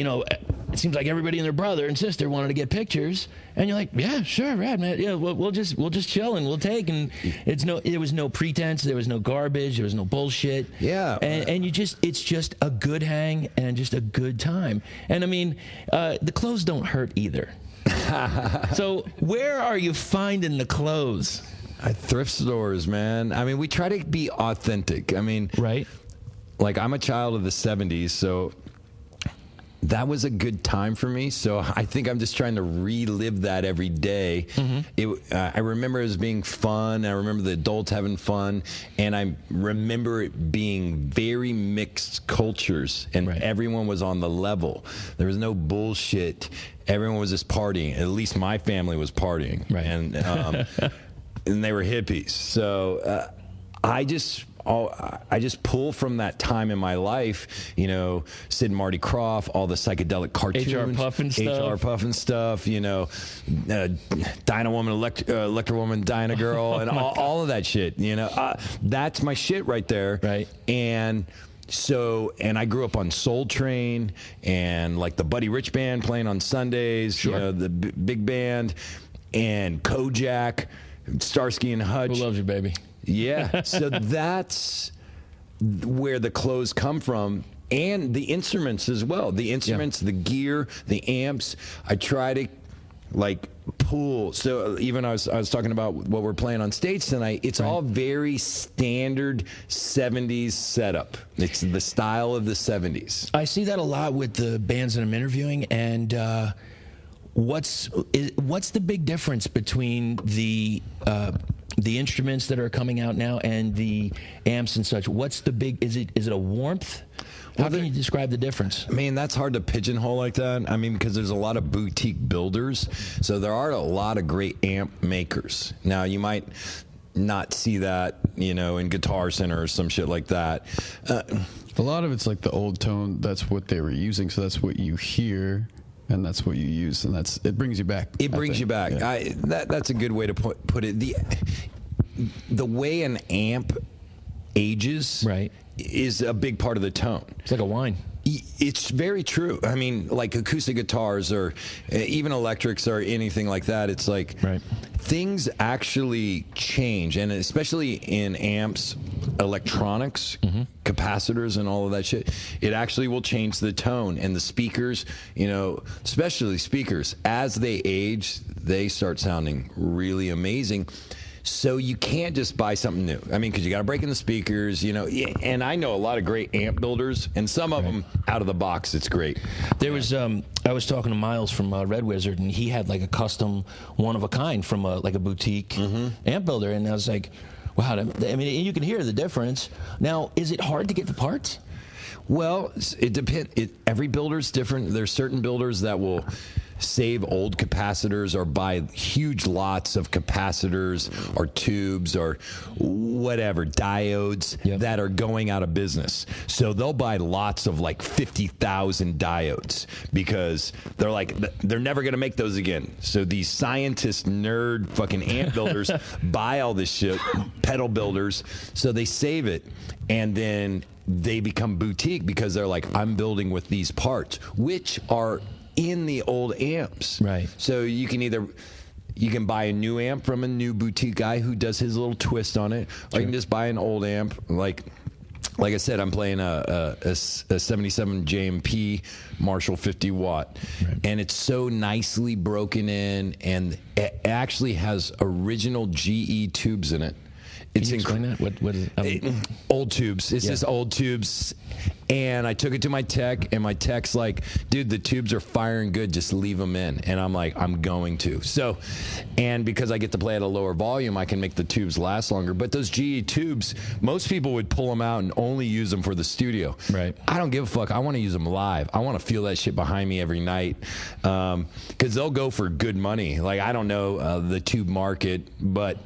it seems like everybody and their brother and sister wanted to get pictures, and you're like, yeah, sure, rad, man, yeah, we'll just chill and we'll take, and there was no pretense, there was no garbage, there was no bullshit, and it's just a good hang and just a good time, and I mean, the clothes don't hurt either. So where are you finding the clothes? At thrift stores, man. I mean, we try to be authentic. I mean, right? Like, I'm a child of the 70s, so that was a good time for me. So I think I'm just trying to relive that every day. I remember it as being fun. I remember the adults having fun. And I remember it being very mixed cultures. And everyone was on the level. There was no bullshit. Everyone was just partying. At least my family was partying. Right. And, and they were hippies. So I just pull from that time in my life, Sid and Marty Krofft, all the psychedelic cartoons, HR Puffin stuff, Dyna Woman, Electra Woman, Dyna Girl, and all of that shit. That's my shit right there. Right. And I grew up on Soul Train and like the Buddy Rich Band playing on Sundays, sure. The big band, and Kojak, Starsky and Hutch. Who loves you, baby? Yeah, so that's where the clothes come from, and the instruments as well. The instruments, the gear, the amps. I try to like pull. So even I was talking about what we're playing on stage tonight. It's all very standard 70s setup. It's the style of the 70s. I see that a lot with the bands that I'm interviewing, and what's the big difference between the instruments that are coming out now and the amps and such? What's the big? Is it a warmth? How can you describe the difference? I mean, that's hard to pigeonhole like that. I mean, because there's a lot of boutique builders, so there are a lot of great amp makers. Now, you might not see that, in Guitar Center or some shit like that. A lot of it's like the old tone. That's what they were using, so that's what you hear. And that's what you use, and it brings you back. It brings you back. Yeah. That's a good way to put it. The way an amp ages, right, is a big part of the tone. It's like a wine. It's very true. I mean, like acoustic guitars or even electrics or anything like that, it's like things actually change. And especially in amps, electronics, capacitors and all of that shit, it actually will change the tone. And the speakers, you know, especially speakers, as they age, they start sounding really amazing. So you can't just buy something new. I mean, because you got to break in the speakers, you know. And I know a lot of great amp builders, and some of them out of the box, it's great. There was I was talking to Miles from Red Wizard, and he had like a custom one of a kind from like a boutique amp builder, and I was like, wow. I mean, you can hear the difference. Now, is it hard to get the parts? Well, it depends. Every builder's different. There's certain builders that will save old capacitors or buy huge lots of capacitors or tubes or whatever, diodes that are going out of business. So they'll buy lots of like 50,000 diodes because they're like, they're never going to make those again. So these scientist nerd fucking amp builders buy all this shit, pedal builders, so they save it, and then they become boutique because they're like, I'm building with these parts, which are in the old amps. Right. So you can buy a new amp from a new boutique guy who does his little twist on it, or you can just buy an old amp. Like I said, I'm playing a 77 JMP Marshall 50 watt, and it's so nicely broken in, and it actually has original GE tubes in it. Can you explain that? What is it? Old tubes. It's just old tubes. And I took it to my tech, and my tech's like, dude, the tubes are firing good. Just leave them in. And I'm like, I'm going to. So, and because I get to play at a lower volume, I can make the tubes last longer. But those GE tubes, most people would pull them out and only use them for the studio. Right. I don't give a fuck. I want to use them live. I want to feel that shit behind me every night. Because they'll go for good money. Like, I don't know the tube market, but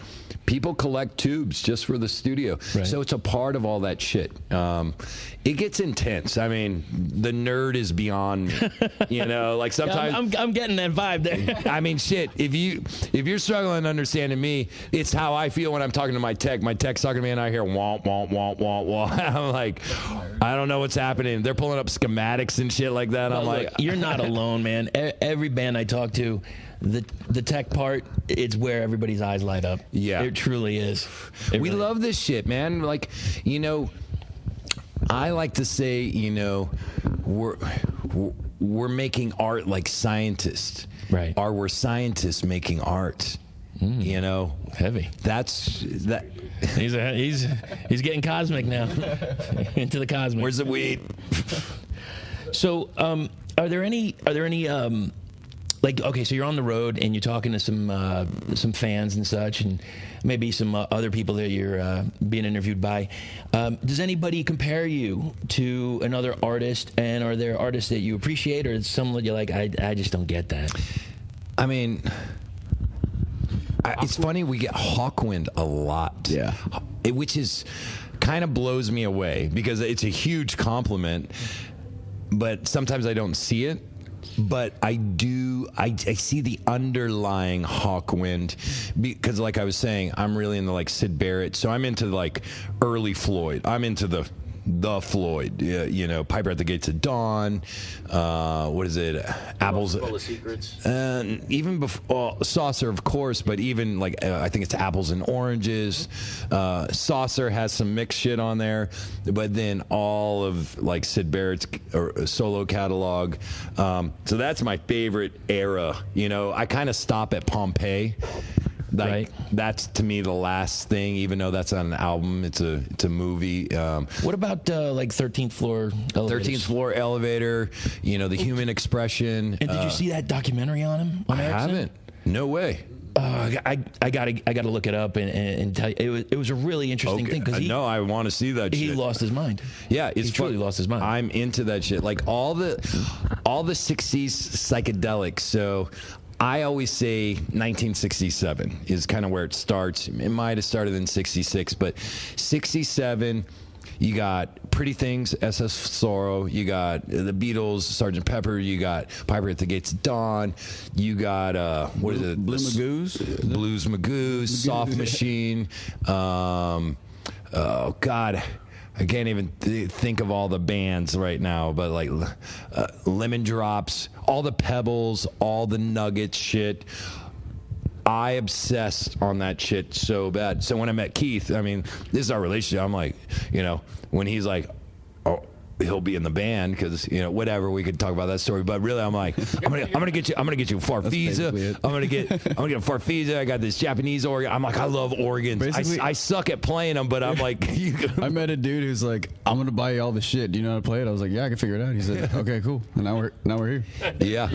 people collect tubes just for the studio. Right. So it's a part of all that shit. It gets intense. I mean, the nerd is beyond me. You know, like sometimes I'm getting that vibe there. I mean, shit. If you're struggling understanding me, it's how I feel when I'm talking to my tech. My tech's talking to me, and I hear womp womp womp womp womp. I'm like, I don't know what's happening. They're pulling up schematics and shit like that. I'm like, you're not alone, man. Every band I talk to, the tech part, it's where everybody's eyes light up. Yeah, it truly is. We love this shit, man. Like, you know, I like to say, you know, we're making art like scientists, right? Or we're scientists making art. You know, heavy. That's that. He's getting cosmic now. Into the cosmic. Where's the weed? So, are there any like, okay, so you're on the road and you're talking to some fans and such, and maybe some other people that you're being interviewed by. Does anybody compare you to another artist, and are there artists that you appreciate, or some that you're like, I just don't get that? I mean, it's funny, we get Hawkwind a lot. Yeah. Which is kind of blows me away because it's a huge compliment, but sometimes I don't see it. But I do. I see the underlying Hawkwind because, like I was saying, I'm really into like Syd Barrett. So I'm into like early Floyd. I'm into the Floyd. You know, Piper at the Gates of Dawn. What is it? Apples. Full of Secrets. Even before Saucer, of course, but even like I think it's Apples and Oranges. Saucer has some mixed shit on there, but then all of like Syd Barrett's solo catalog. So that's my favorite era. You know, I kind of stop at Pompeii. Like, right. That's to me the last thing, even though that's on an album. It's a movie. What about like 13th Floor Elevators? 13th Floor Elevator, you know, the human expression. And did you see that documentary on him? I haven't. No way. I gotta look it up and tell you it was a really interesting thing because I want to see that shit. He lost his mind. Yeah, he truly lost his mind. I'm into that shit. Like all the 60s psychedelics. So I always say 1967 is kind of where it starts. It might have started in 66, but 67, you got Pretty Things, SS Sorrow, you got the Beatles, Sgt. Pepper, you got Piper at the Gates of Dawn, you got, what is it? Blues Magoos, Soft Machine, oh God, I can't even think of all the bands right now, but like Lemon Drops, all the Pebbles, all the Nuggets shit. I obsessed on that shit so bad. So when I met Keith, I mean, this is our relationship. I'm like, you know, when he's like, oh, he'll be in the band because, you know, whatever, we could talk about that story. But really, I'm like, I'm gonna get you Farfisa. I'm gonna get a Farfisa. I got this Japanese organ. I'm like, I love organs. I suck at playing them, but I'm like, I met a dude who's like, I'm gonna buy you all the shit. Do you know how to play it? I was like, yeah, I can figure it out. He said, okay, cool. And now we're here. Yeah.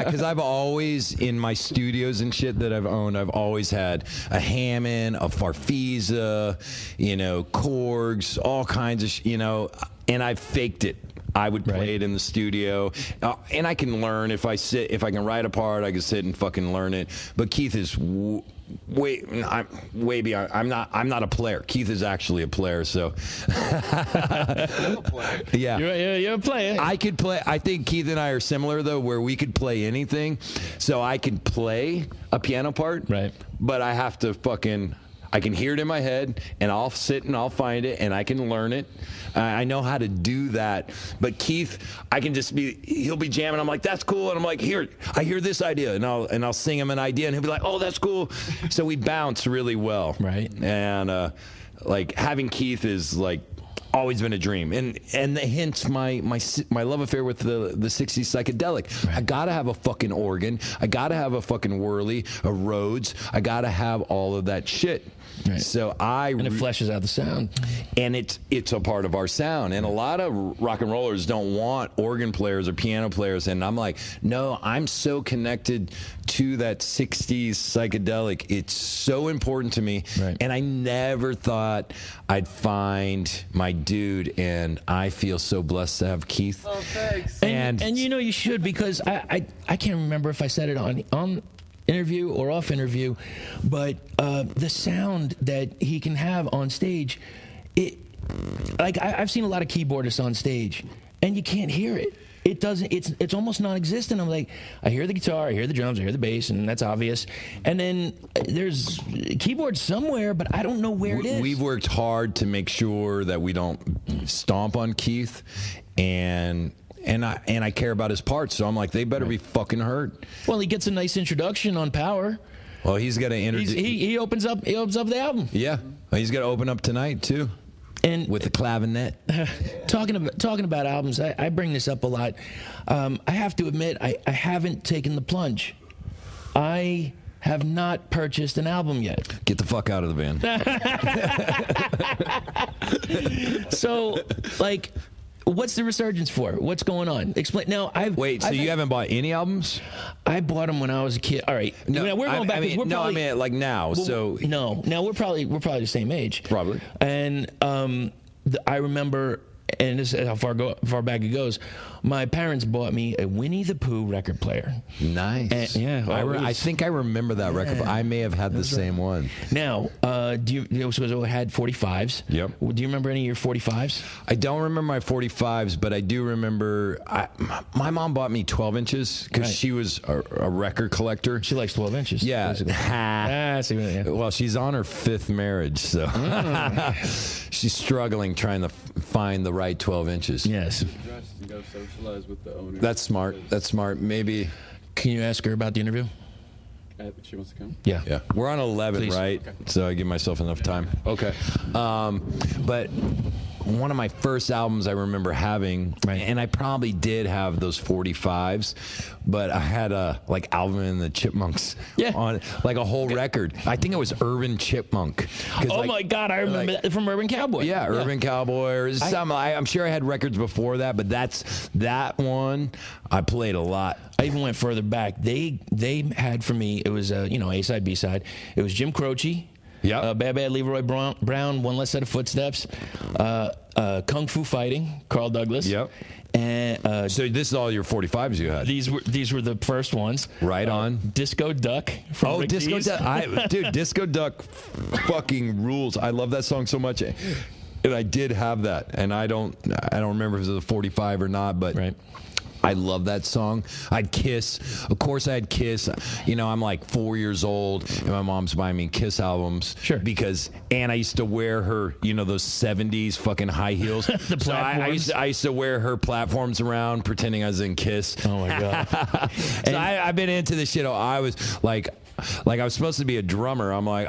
Because I've always, in my studios and shit that I've owned, I've always had a Hammond, a Farfisa, you know, Korgs, all kinds of, you know. And I faked it. I would play it in the studio, and I can learn if I can write a part, I can sit and fucking learn it. But Keith is I'm way beyond. I'm not a player. Keith is actually a player. So, yeah, you're a player. I could play. I think Keith and I are similar though, where we could play anything. So I can play a piano part, right? But I have to I can hear it in my head, and I'll sit and I'll find it, and I can learn it. I know how to do that. But Keith, he'll be jamming. I'm like, that's cool. And I'm like, I hear this idea. And I'll sing him an idea, and he'll be like, oh, that's cool. So we bounce really well. Right. And, like, having Keith is, like, always been a dream. And hence my love affair with the 60s psychedelic. Right. I gotta have a fucking organ. I gotta have a fucking Whirly, a Rhodes. I gotta have all of that shit. Right. So and it fleshes out the sound, and it's a part of our sound. And a lot of rock and rollers don't want organ players or piano players, and I'm like, no, I'm so connected to that 60s psychedelic. It's so important to me, right. And I never thought I'd find my dude, and I feel so blessed to have Keith. Oh, thanks. And you know you should, because I can't remember if I said it on interview or off interview, but the sound that he can have on stage, I've seen a lot of keyboardists on stage, and you can't hear it. It doesn't. It's almost non-existent. I'm like, I hear the guitar, I hear the drums, I hear the bass, and that's obvious. And then there's keyboards somewhere, but I don't know where it is. We've worked hard to make sure that we don't stomp on Keith, and I care about his parts, so I'm like, they better be fucking heard. Well, he gets a nice introduction on Power. Well, he's got to he opens up the album. Yeah, he's got to open up tonight too, and with the clavinet. Talking about albums, I bring this up a lot. I have to admit, I haven't taken the plunge. I have not purchased an album yet. Get the fuck out of the van. So, like, what's the resurgence for? What's going on? Explain. Now, you haven't bought any albums? I bought them when I was a kid. All right. No, we're going back. I mean like now. Well, so no. Now we're probably the same age. Probably. And I remember, and this is how far back it goes. My parents bought me a Winnie the Pooh record player. Nice. And, I think I remember that record, but I may have had the same one. Now, do you it had 45s? Yep. Do you remember any of your 45s? I don't remember my 45s, but I do remember my mom bought me 12 inches because she was a record collector. She likes 12 inches. Yeah. Well, she's on her 5th marriage, so she's struggling trying to find the right 12 inches. Yes. You gotta socialize with the owner. That's smart. Maybe. Can you ask her about the interview? She wants to come? Yeah. We're on 11, Please. right? Okay. So I give myself enough time. Okay. But one of my first albums I remember having, and I probably did have those 45s, but I had a Alvin and the Chipmunks on like a whole record. I think it was Urban Chipmunk. Oh my God, I remember that from Urban Cowboy. Yeah, Urban Cowboy. Or I'm sure I had records before that, but that one I played a lot. I even went further back. They had for me, it was A-side, B-side. It was Jim Croce. Yeah. Bad Bad Leroy Brown, One Less Set of Footsteps. Kung Fu Fighting, Carl Douglas. Yep. And so this is all your 45s you had. These were the first ones. Right on. Disco Duck from Rick Disco Dees. Duck. Dude, Disco Duck fucking rules. I love that song so much. And I did have that. And I don't remember if it was a 45 or not, but I love that song. I'd Kiss. Of course, I'd Kiss. You know, I'm like 4 years old, and my mom's buying me Kiss albums. Sure. Because I used to wear her, you know, those 70s fucking high heels. The so platforms. I used to wear her platforms around, pretending I was in Kiss. Oh my God. So I've been into this shit. I was like I was supposed to be a drummer. I'm like,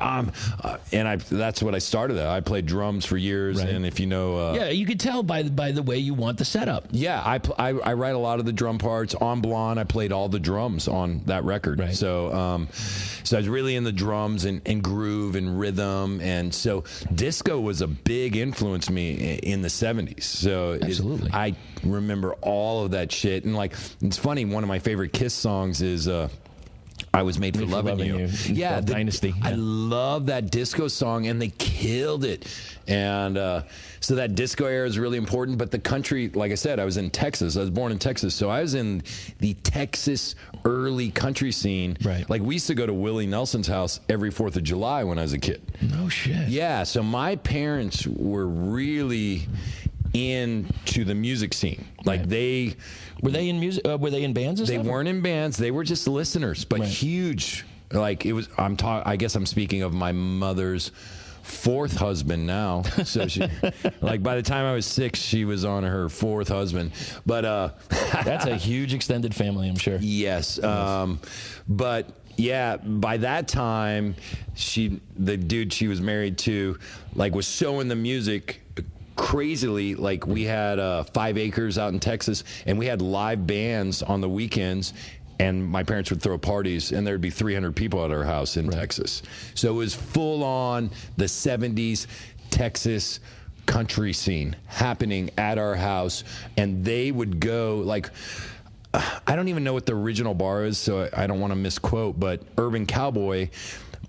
that's what I started at. I played drums for years, Right. and if you know, Yeah, you could tell by the way you want the setup. yeah, I write a lot of the drum parts. On Blonde, I played all the drums on that record. Right. So I was really in the drums and groove and rhythm, and so disco was a big influence me in the 70s. So Absolutely. I remember all of that shit, and like it's funny. One of my favorite Kiss songs is. I Was Made for Loving You. Yeah, Dynasty. I Yeah. love that disco song, and they killed it. And so that disco era is really important. But the country, like I said, I was in Texas. I was born in Texas, so I was in the Texas early country scene. Right. Like we used to go to Willie Nelson's house every 4th of July when I was a kid. No shit. Yeah, so my parents were really into the music scene. Like Right. Were they in music? Were they in bands and they stuff? weren't in bands. They were just listeners, but Right. huge. Like it was. I guess I'm speaking of my mother's 4th husband now. So she, like by the time I was 6, she was on her 4th husband. But That's a huge extended family, I'm sure. yes. But yeah, by that time, the dude she was married to, like, was so in the music. Crazily, like we had 5 acres out in Texas, and we had live bands on the weekends, and my parents would throw parties, and there'd be 300 people at our house in Texas. So it was full on the 70s Texas country scene happening at our house, and they would go like, I don't even know what the original bar is, so I don't want to misquote, but Urban Cowboy.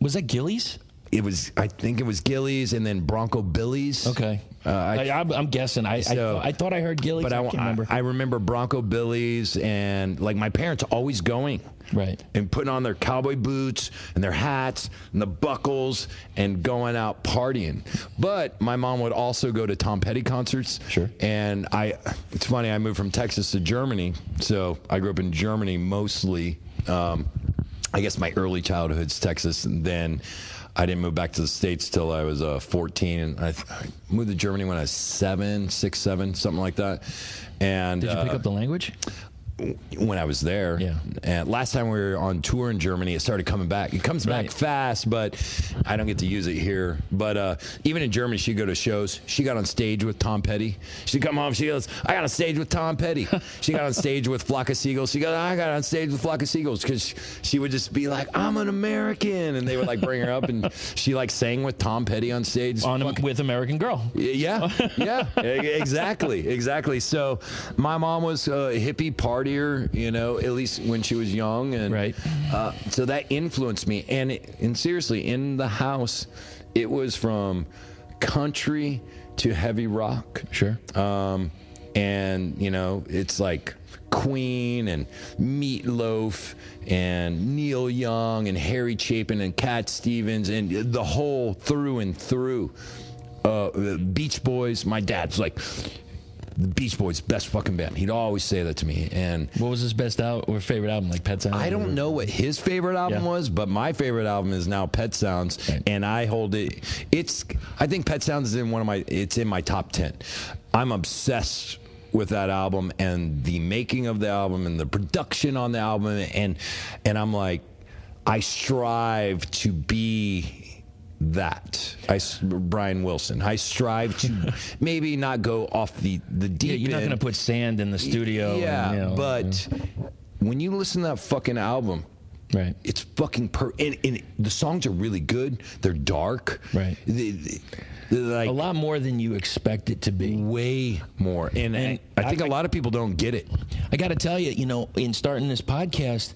Was that Gillies? I think it was Gillies, and then Bronco Billy's. Okay. I'm guessing. I thought I heard Gillies. But I can't remember. I remember Bronco Billy's, and like my parents always going. Right. And putting on their cowboy boots and their hats and the buckles and going out partying. But my mom would also go to Tom Petty concerts. Sure. And it's funny, I moved from Texas to Germany. So I grew up in Germany mostly. I guess my early childhood's Texas, and then I didn't move back to the States till I was 14, and I moved to Germany when I was 7, something like that. And Did you pick up the language? when I was there. Yeah. And last time we were on tour in Germany, it started coming back. It comes back Right. fast, but I don't get to use it here. But even in Germany, she'd go to shows. She got on stage with Tom Petty. She'd come home. She goes, I got on stage with Tom Petty. She got on stage with Flock of Seagulls. She goes, I got on stage with Flock of Seagulls, because she would just be like, I'm an American. And they would like bring her up, and she like sang with Tom Petty on stage. With American Girl. Yeah, yeah, exactly. So my mom was a hippie partier, you know, at least when she was young, and Right. So that influenced me. And seriously, in the house, it was from country to heavy rock. Sure. And you know, it's like Queen and Meatloaf and Neil Young and Harry Chapin and Cat Stevens and the whole through and through. Beach Boys. My dad's like, the Beach Boys, best fucking band. He'd always say that to me. And What was his best or favorite album? Like Pet Sounds? I don't know what his favorite album Yeah. was, but my favorite album is now Pet Sounds, Right. and I hold it. I think Pet Sounds is it's in my top 10. I'm obsessed with that album and the making of the album and the production on the album, and I'm like, I strive to be that. Brian Wilson. I strive to maybe not go off the deep Yeah, you're not end. going to put sand in the studio. Yeah, and, you know, but when you listen to that fucking album, Right. it's fucking and the songs are really good. They're dark. Right. They're like A lot more than you expect it to be. way more. And And I think a lot of people don't get it. I got to tell you, you know, in starting this podcast,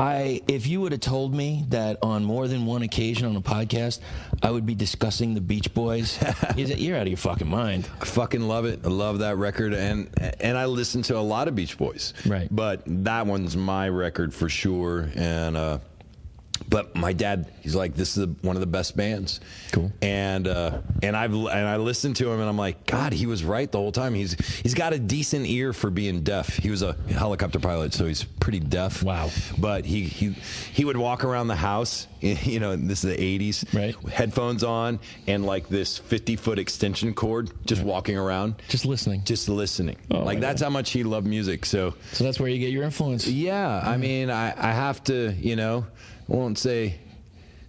if you would have told me that on more than one occasion on a podcast, I would be discussing the Beach Boys, you're out of your fucking mind. I fucking love it. I love that record, and I listen to a lot of Beach Boys. Right. But that one's my record for sure. And But my dad, he's like, this is one of the best bands. Cool. And I listened to him, and I'm like, God, he was right the whole time. He's got a decent ear for being deaf. He was a helicopter pilot, so he's pretty deaf. Wow. But he would walk around the house, you know, this is the 80s, right? Headphones on and like this 50-foot extension cord, just walking around. Just listening. Oh, like that's how much he loved music. So that's where you get your influence. Yeah. I mean, I have to, you know, I won't say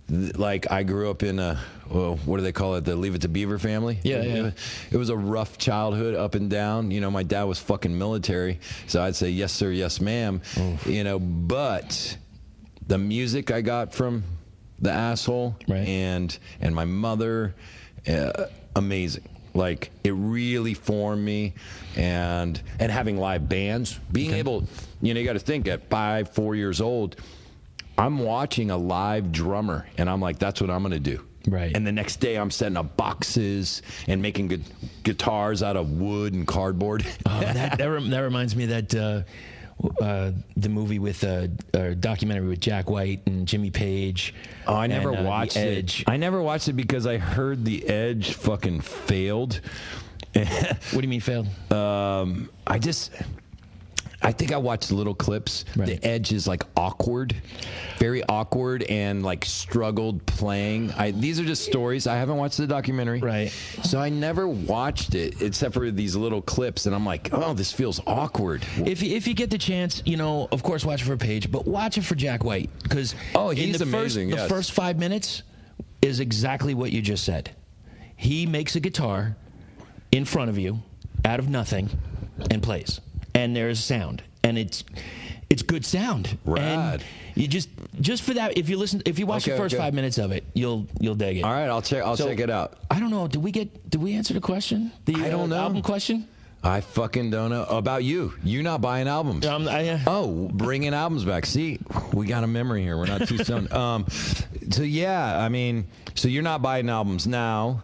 like I grew up in what do they call it? The Leave It to Beaver family. Yeah. It was a rough childhood, up and down. You know, my dad was fucking military, so I'd say yes sir, yes ma'am. You know, but the music I got from the asshole, right, and my mother, amazing. Like it really formed me, and having live bands, being able, you know, you got to think at 4 years old. I'm watching a live drummer, and I'm like, that's what I'm going to do. Right. And the next day, I'm setting up boxes and making guitars out of wood and cardboard. Oh, that reminds me of that the movie with documentary with Jack White and Jimmy Page. Oh, I never watched The it. Edge. I never watched it because I heard The Edge fucking failed. What do you mean failed? I think I watched little clips. Right. The Edge is like awkward, very awkward, and like struggled playing. These are just stories. I haven't watched the documentary. Right. So I never watched it except for these little clips, and I'm like, oh, this feels awkward. If you get the chance, you know, of course, watch it for Page, but watch it for Jack White, because he's amazing. The first 5 minutes is exactly what you just said. He makes a guitar in front of you out of nothing and plays. And there's sound, and it's good sound. Rad. And you just for that, if you watch the first 5 minutes of it, you'll dig it. All right, I'll check it out. I don't know. Did we answer the question? I don't know. Album question. I fucking don't know about you. You not buying albums? Bringing albums back. See, we got a memory here. We're not too stoned. So yeah, I mean, so you're not buying albums now,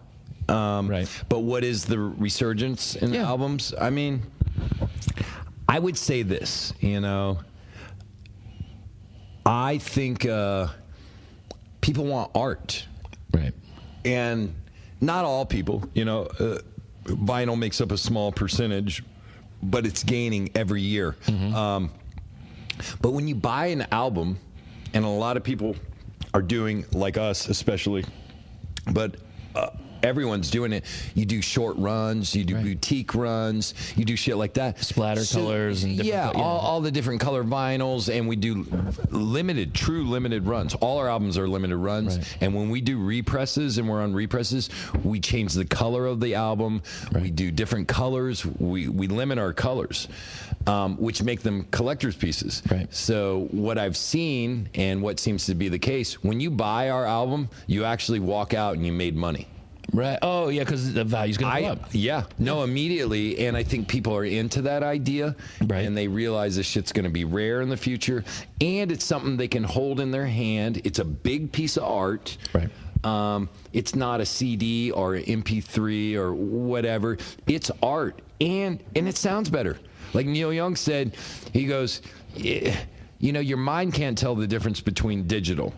right? But what is the resurgence in albums? I mean, I would say this, you know, I think people want art. Right. And not all people, you know, vinyl makes up a small percentage, but it's gaining every year. Mm-hmm. But when you buy an album, and a lot of people are doing, like us especially, but everyone's doing it. You do short runs, you do boutique runs, you do shit like that. Splatter colors and different all the different color vinyls, and we do true limited runs. All our albums are limited runs, and when we do represses and we're on represses, we change the color of the album. We do different colors. We limit our colors, which make them collector's pieces. Right. So what I've seen, and what seems to be the case, when you buy our album, you actually walk out and you made money. Right. Oh, yeah, because the value's going to go up. Yeah. No, immediately. And I think people are into that idea. Right. And they realize this shit's going to be rare in the future. And it's something they can hold in their hand. It's a big piece of art. Right. It's not a CD or an MP3 or whatever. It's art. And it sounds better. Like Neil Young said, he goes, you know, your mind can't tell the difference between digital,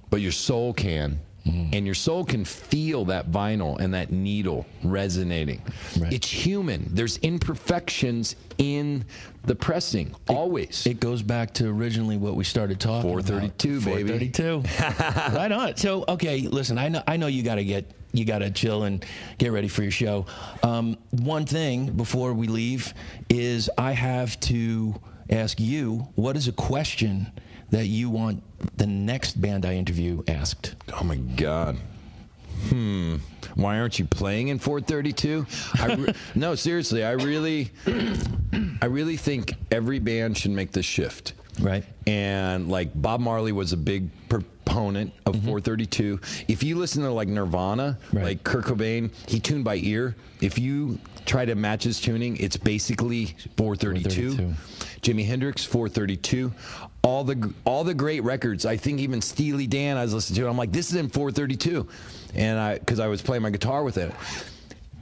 but your soul can. Mm-hmm. And your soul can feel that vinyl and that needle resonating. Right. It's human. There's imperfections in the pressing, always. It goes back to originally what we started talking 432, about. baby. 432. Right on. So, okay, listen, I know you got to chill and get ready for your show. One thing before we leave is I have to ask you, what is a question that you want the next band I interview asked? Oh my God. Why aren't you playing in 432? No, seriously, I really think every band should make this shift. Right. And like Bob Marley was a big proponent of 432. If you listen to like Nirvana, like Kurt Cobain, he tuned by ear. If you try to match his tuning, it's basically 432. Jimi Hendrix, 432. All the great records. I think even Steely Dan, I was listening to it. I'm like, this is in 432, and because I was playing my guitar with it.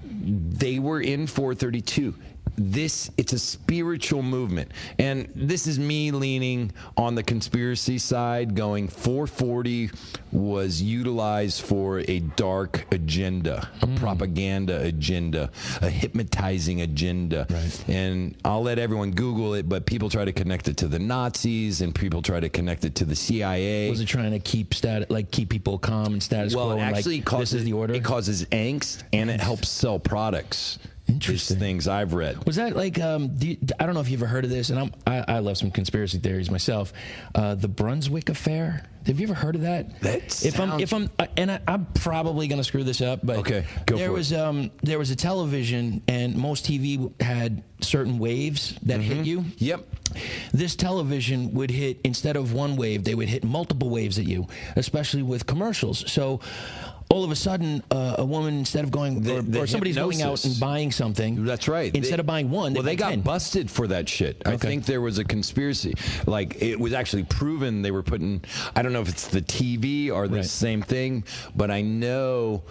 They were in 432. it's a spiritual movement. And this is me leaning on the conspiracy side, going 440 was utilized for a dark agenda, a propaganda agenda, a hypnotizing agenda. Right. And I'll let everyone Google it, but people try to connect it to the Nazis and people try to connect it to the CIA. Was it trying to keep people calm and status quo? Well, it and actually this is the order. It causes angst and it helps sell products. Interesting. These things I've read. Was that like? I don't know if you've ever heard of this, and I love some conspiracy theories myself. The Brunswick affair. Have you ever heard of that? I'm probably going to screw this up, but okay, go there for it. There was a television, and most TV had certain waves that hit you. Yep. This television would hit, instead of one wave, they would hit multiple waves at you, especially with commercials. So all of a sudden, a woman, instead of going, or somebody's going out and buying something. That's right. Instead of buying one, they got 10. busted for that shit. I think there was a conspiracy. Like, it was actually proven they were putting, I don't know if it's the TV or the same thing, but I know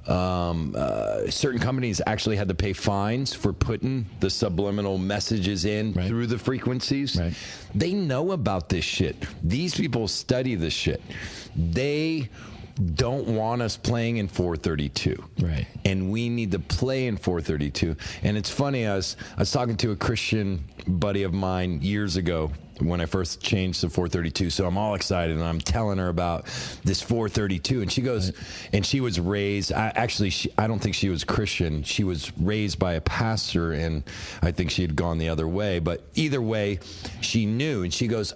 certain companies actually had to pay fines for putting the subliminal messages in through the frequencies. Right. They know about this shit. These people study this shit. They don't want us playing in 432. Right. And we need to play in 432. And it's funny, I was talking to a Christian buddy of mine years ago when I first changed to 432. So I'm all excited and I'm telling her about this 432. And she goes, and she was raised, I don't think she was Christian. She was raised by a pastor, and I think she had gone the other way. But either way, she knew. And she goes,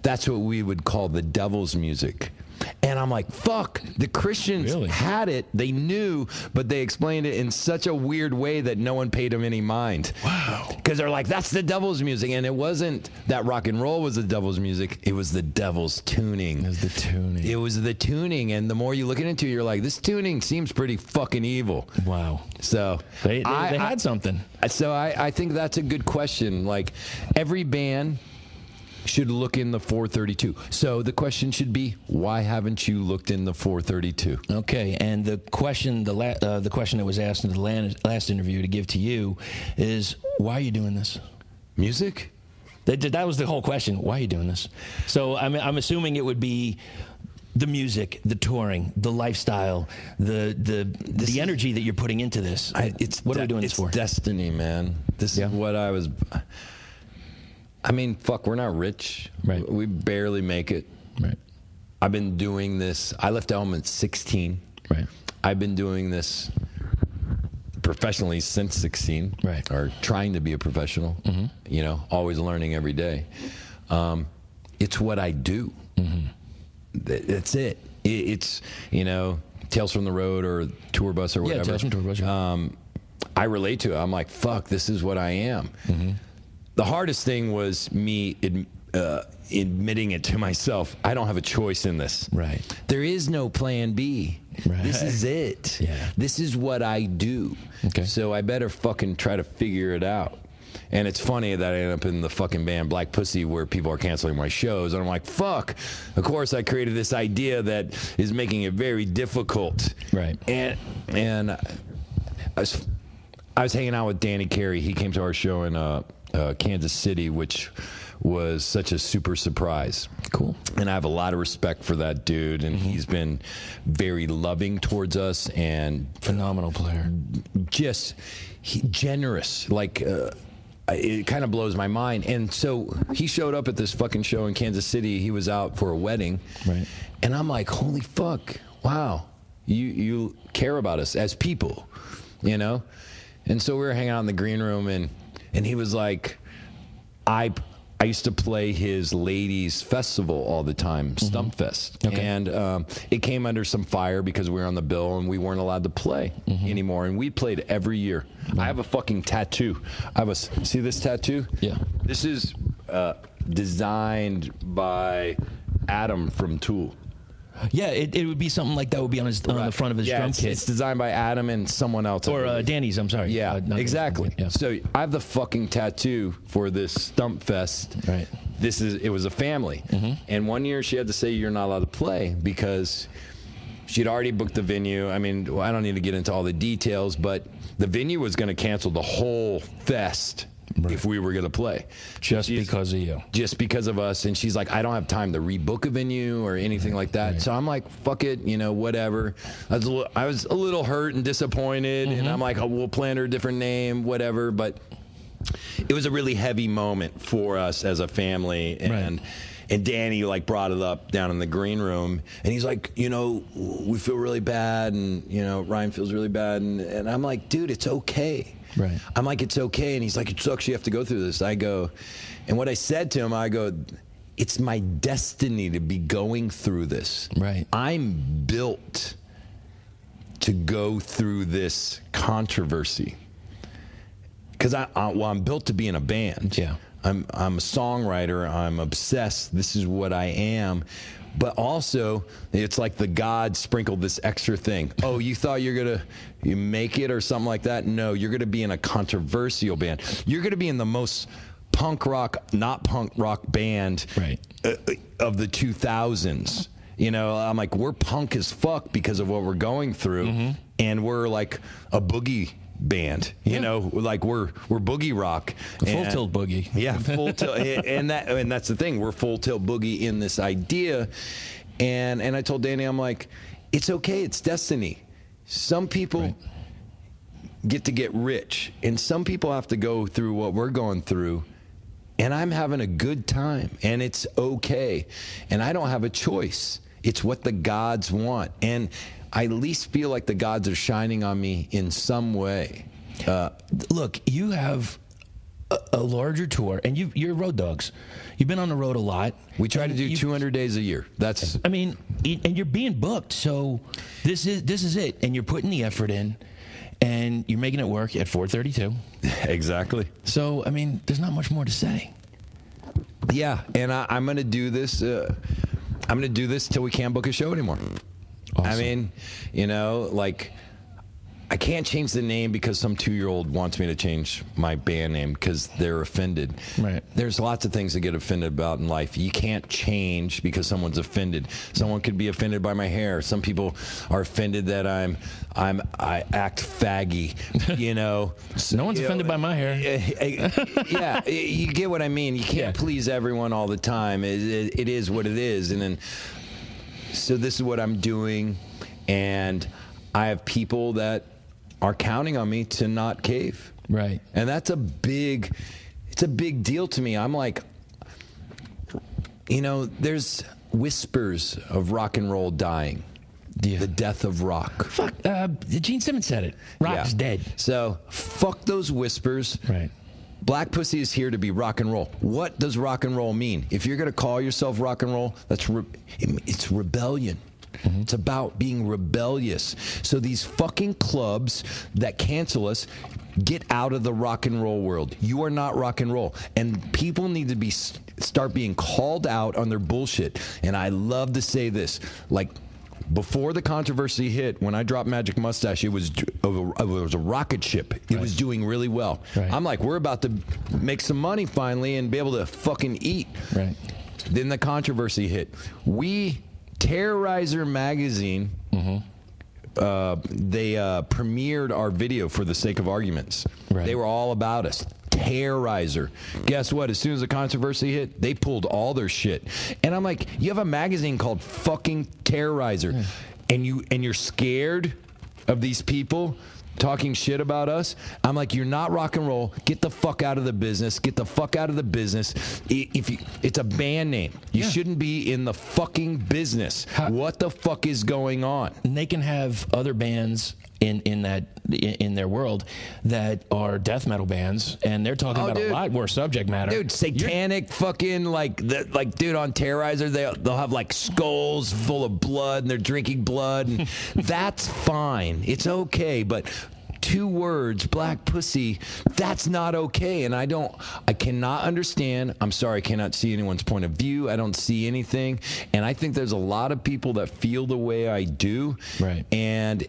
that's what we would call the devil's music. And I'm like, fuck, the Christians had it. They knew, but they explained it in such a weird way that no one paid them any mind. Wow. Because they're like, that's the devil's music. And it wasn't that rock and roll was the devil's music. It was the devil's tuning. It was the tuning. It was the tuning. And the more you look into it, you're like, this tuning seems pretty fucking evil. Wow. So they had something. So I think that's a good question. Like, every band should look in the 432. So the question should be, why haven't you looked in the 432? Okay, and the question that was asked in the last interview to give to you is, why are you doing this? Music? That was the whole question. Why are you doing this? So I'm assuming it would be the music, the touring, the lifestyle, the energy that you're putting into this. What are we doing this for? It's destiny, man. This is what I was. I mean, fuck, we're not rich. Right. We barely make it. Right. I've been doing this. I left Elm at 16. Right. I've been doing this professionally since 16. Right. Or trying to be a professional. Mm-hmm. You know, always learning every day. It's what I do. Mm-hmm. That's it. It's, you know, Tales from the Road or Tour Bus or whatever. Yeah, Tales from Tour Bus. Yeah. I relate to it. I'm like, fuck, this is what I am. Mm-hmm. The hardest thing was me admitting it to myself. I don't have a choice in this. Right. There is no plan B. Right. This is it. Yeah. This is what I do. Okay. So I better fucking try to figure it out. And it's funny that I end up in the fucking band Black Pussy where people are canceling my shows. And I'm like, fuck. Of course, I created this idea that is making it very difficult. Right. And I was hanging out with Danny Carey. He came to our show in Kansas City, which was such a super surprise. Cool. And I have a lot of respect for that dude, and he's been very loving towards us and phenomenal player. Just generous. Like, it kind of blows my mind. And so he showed up at this fucking show in Kansas City. He was out for a wedding. Right. And I'm like, holy fuck, wow, you care about us as people, you know? And so we were hanging out in the green room, and he was like, I used to play his ladies' festival all the time, Stump Fest. Okay. And it came under some fire because we were on the bill and we weren't allowed to play anymore. And we played every year. I have a fucking tattoo. See this tattoo? Yeah. This is designed by Adam from Tool. Yeah, it would be something like that would be on the front of his drum kit. It's designed by Adam and someone else. Or Danny's, I'm sorry. Yeah, exactly. Yeah. So I have the fucking tattoo for this Stump Fest. Right. It was a family. And one year she had to say you're not allowed to play because She'd already booked the venue. I mean, I don't need to get into all the details, but the venue was going to cancel the whole fest if we were going to play. Just because of you. Just because of us. And she's like, I don't have time to rebook a venue or anything like that. Right. So I'm like, fuck it, whatever. I was a little hurt and disappointed. And I'm like, oh, we'll plan her a different name, whatever. But it was a really heavy moment for us as a family. And Danny brought it up down in the green room, and he's like, we feel really bad, and Ryan feels really bad, and I'm like, dude, it's okay. Right. I'm like, it's okay, and he's like, it sucks you have to go through this. I go, and what I said to him, I go, it's my destiny to be going through this. Right. I'm built to go through this controversy because I'm built to be in a band. Yeah. I'm a songwriter. I'm obsessed. This is what I am. But also, it's like the God sprinkled this extra thing. Oh, you thought you make it or something like that? No, you're going to be in a controversial band. You're going to be in the most punk rock, not punk rock band of the 2000s. I'm like, we're punk as fuck because of what we're going through. And we're like a boogie band, we're boogie rock, full tilt boogie. Yeah, full tilt, and that's the thing. We're full tilt boogie in this idea, and I told Danny, I'm like, it's okay, it's destiny. Some people get rich, and some people have to go through what we're going through, and I'm having a good time, and it's okay, and I don't have a choice. It's what the gods want, and I at least feel like the gods are shining on me in some way. Look, you have a larger tour, and you're road dogs. You've been on the road a lot. We try to do 200 days a year. That's. I mean, and you're being booked, so this is it, and you're putting the effort in, and you're making it work at 4:32. Exactly. So, I mean, there's not much more to say. Yeah, and I'm going to do this. I'm going to do this till we can't book a show anymore. Awesome. I mean, I can't change the name because some 2-year-old wants me to change my band name because they're offended. Right. There's lots of things to get offended about in life. You can't change because someone's offended. Someone could be offended by my hair. Some people are offended that I act faggy. No one's offended by my hair. Yeah, you get what I mean. You can't please everyone all the time. It is what it is, and then. So this is what I'm doing, and I have people that are counting on me to not cave. Right. And it's a big deal to me. I'm like, there's whispers of rock and roll dying. Yeah. The death of rock. Fuck, Gene Simmons said it. Rock's dead. So fuck those whispers. Right. Black Pussy is here to be rock and roll. What does rock and roll mean? If you're going to call yourself rock and roll, it's rebellion. Mm-hmm. It's about being rebellious. So these fucking clubs that cancel us, get out of the rock and roll world. You are not rock and roll. And people need to start being called out on their bullshit. And I love to say this, before the controversy hit, when I dropped Magic Mustache, it was a rocket ship. It was doing really well. Right. I'm like, we're about to make some money finally and be able to fucking eat. Right. Then the controversy hit. Terrorizer magazine, they premiered our video for the sake of arguments. Right. They were all about us. Terrorizer. Guess what? As soon as the controversy hit, they pulled all their shit. And I'm like, you have a magazine called fucking Terrorizer, and you're scared of these people talking shit about us. I'm like, you're not rock and roll. Get the fuck out of the business. Get the fuck out of the business. It's a band name. You shouldn't be in the fucking business. What the fuck is going on? And they can have other bands in their world that are death metal bands, and they're talking about a lot more subject matter. Dude, satanic fucking dude, on Terrorizer, they'll have skulls full of blood and they're drinking blood, and that's fine. It's okay, but 2 words, Black Pussy, that's not okay. And I cannot understand. I'm sorry, I cannot see anyone's point of view. I don't see anything. And I think there's a lot of people that feel the way I do. Right. And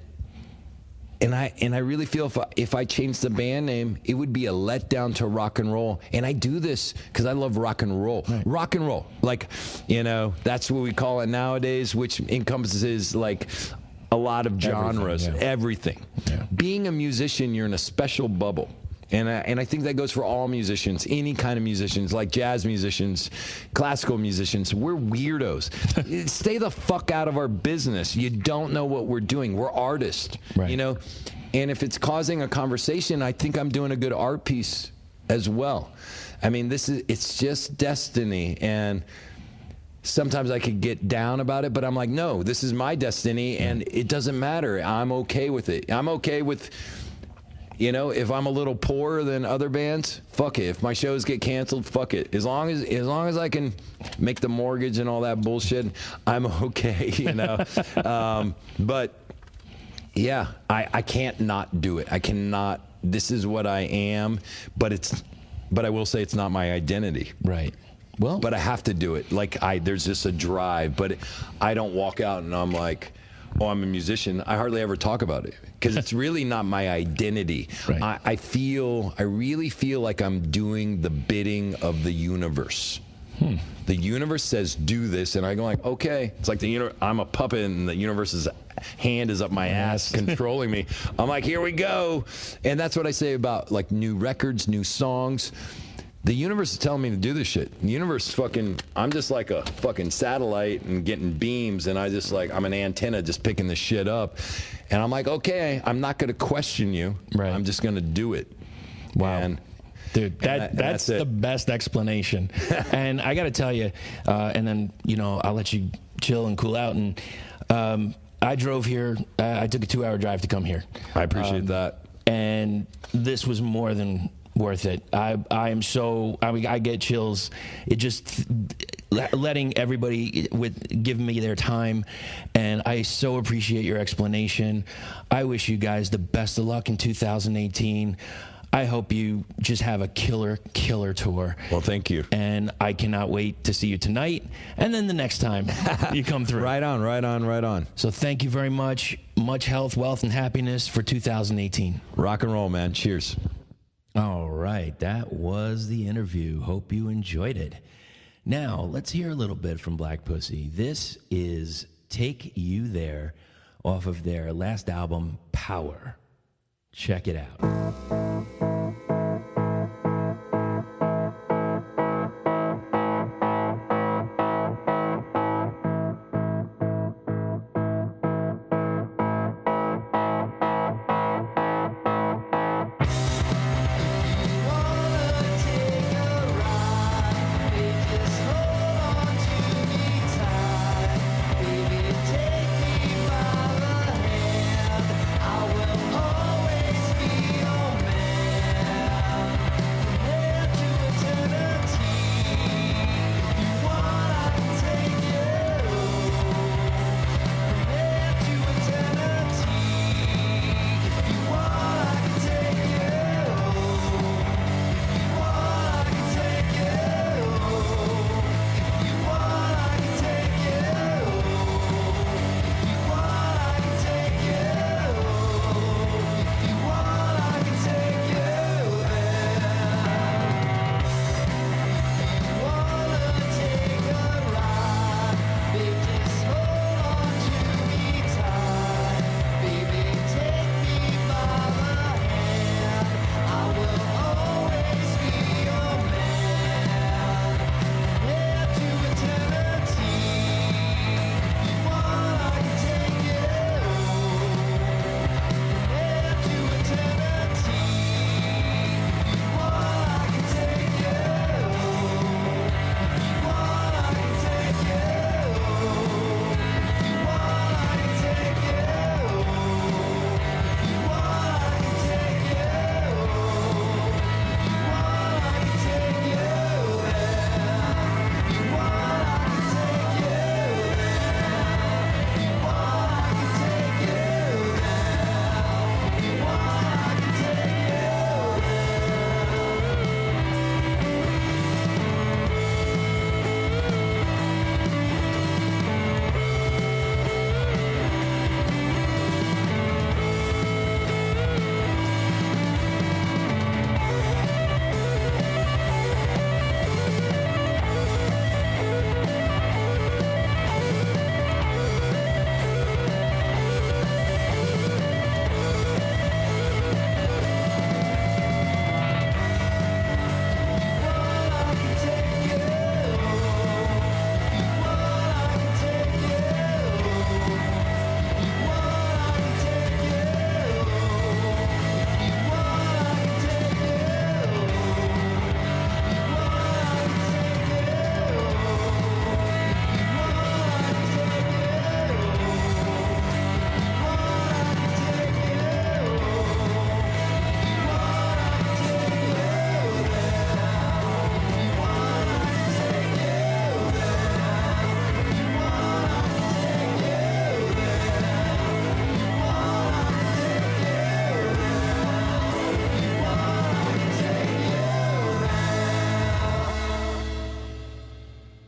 I really feel if I changed the band name, it would be a letdown to rock and roll. And I do this because I love rock and roll. Right. Rock and roll. That's what we call it nowadays, which encompasses a lot of genres, everything. Yeah. Being a musician, you're in a special bubble. And I think that goes for all musicians, any kind of musicians, like jazz musicians, classical musicians. We're weirdos. Stay the fuck out of our business. You don't know what we're doing. We're artists, Right. you know? And if it's causing a conversation, I think I'm doing a good art piece as well. I mean, it's just destiny. And sometimes I could get down about it, but I'm like, no, this is my destiny, and it doesn't matter. I'm okay with it. I'm okay with... You know, if I'm a little poorer than other bands, fuck it. If my shows get canceled, fuck it. As long as I can make the mortgage and all that bullshit, I'm okay. You know, but yeah, I can't not do it. I cannot. This is what I am, but I will say it's not my identity. Right. Well, But I have to do it. Like there's just a drive, but I don't walk out and I'm like, oh, I'm a musician. I hardly ever talk about it because it's really not my identity. Right. I really feel like I'm doing the bidding of the universe. The universe says do this, and I go like, okay. It's like I'm a puppet, and the universe's hand is up my ass controlling me. I'm like, here we go. And that's what I say about like new records, new songs. The universe is telling me to do this shit. The universe I'm just like a fucking satellite and getting beams, and I'm an antenna just picking this shit up. And I'm like, okay, I'm not going to question you. Right. I'm just going to do it. Wow. And, dude, that's it. the best explanation. And I got to tell you, and then, I'll let you chill and cool out. And I drove here. I took a 2-hour drive to come here. I appreciate that. And this was more than worth it. I get chills. It just letting everybody give me their time, and I so appreciate your explanation. I wish you guys the best of luck in 2018. I hope you just have a killer tour. Well, thank you. And I cannot wait to see you tonight and then the next time you come through. Right on. So thank you very much. Much health, wealth, and happiness for 2018. Rock and roll, man. Cheers. All right, that was the interview. Hope you enjoyed it. Now, let's hear a little bit from Black Pussy. This is Take You There off of their last album, Power. Check it out. I will always be your man.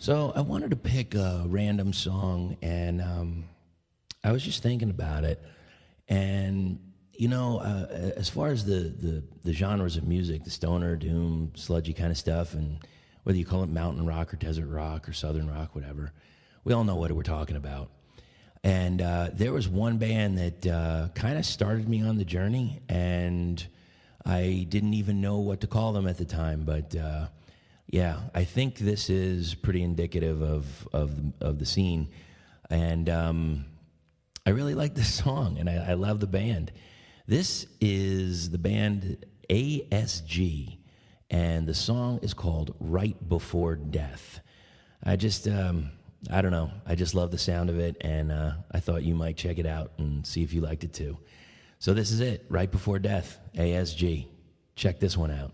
So I wanted to pick a random song, and I was just thinking about it. And, as far as the genres of music, the stoner, doom, sludgy kind of stuff, and whether you call it mountain rock or desert rock or southern rock, whatever, we all know what we're talking about. And there was one band that kind of started me on the journey, and I didn't even know what to call them at the time. But yeah, I think this is pretty indicative of the scene. And I really like this song, and I love the band. This is the band ASG, and the song is called Right Before Death. I don't know. I just love the sound of it, and I thought you might check it out and see if you liked it too. So this is it, Right Before Death, ASG. Check this one out.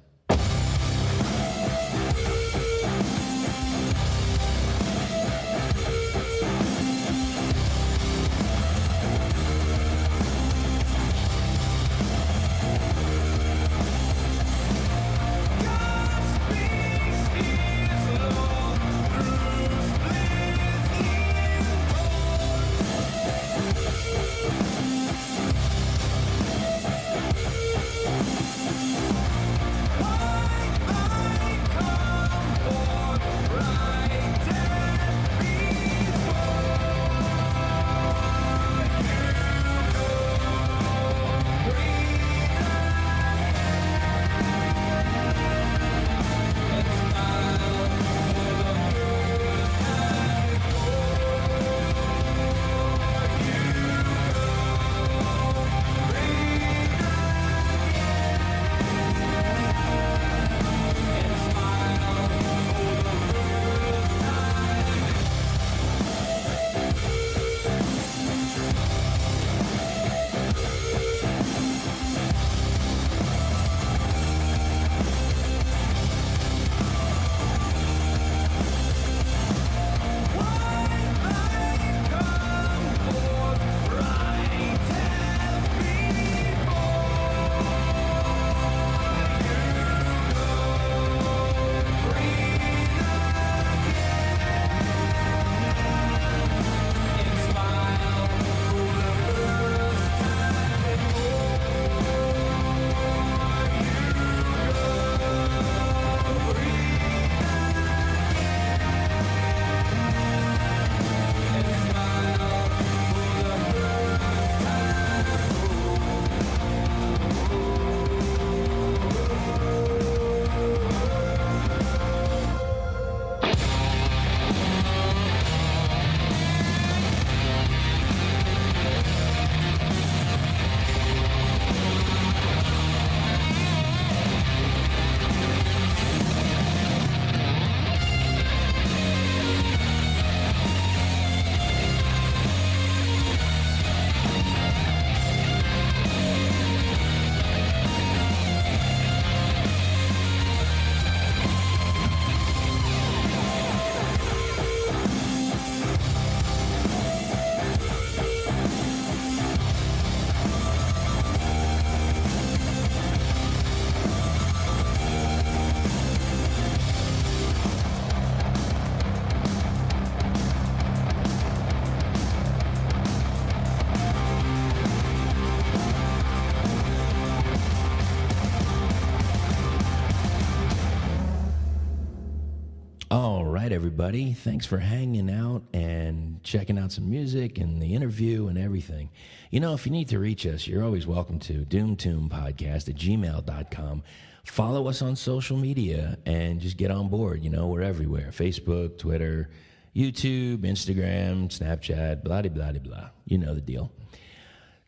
right, everybody. Thanks for hanging out and checking out some music and the interview and everything. You know, if you need to reach us, you're always welcome to doomtombpodcast at gmail.com. Follow us on social media and just get on board. You know, we're everywhere. Facebook, Twitter, YouTube, Instagram, Snapchat, blah-de-blah-de-blah. You know the deal.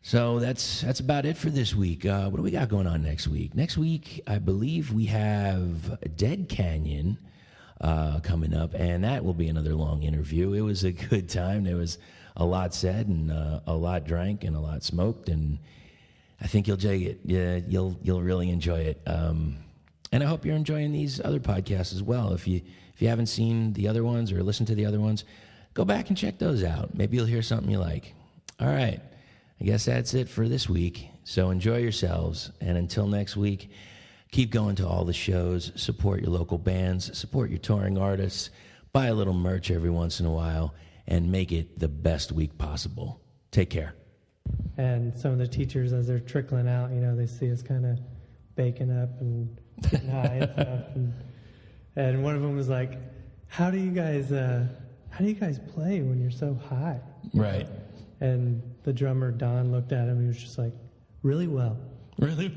So that's about it for this week. What do we got going on next week? Next week, I believe we have Dead Canyon coming up, and that will be another long interview. It was a good time. There was a lot said and a lot drank and a lot smoked, and I think you'll dig it. Yeah, you'll really enjoy it. And I hope you're enjoying these other podcasts as well. If you haven't seen the other ones or listened to the other ones, go back and check those out. Maybe you'll hear something you like. All right. I guess that's it for this week. So enjoy yourselves. And until next week, keep going to all the shows, support your local bands, support your touring artists, buy a little merch every once in a while, and make it the best week possible. Take care. And some of the teachers, as they're trickling out, they see us kind of baking up and getting high and stuff. And one of them was like, how do you guys play when you're so high? Right. And the drummer, Don, looked at him and he was just like, really well. Really?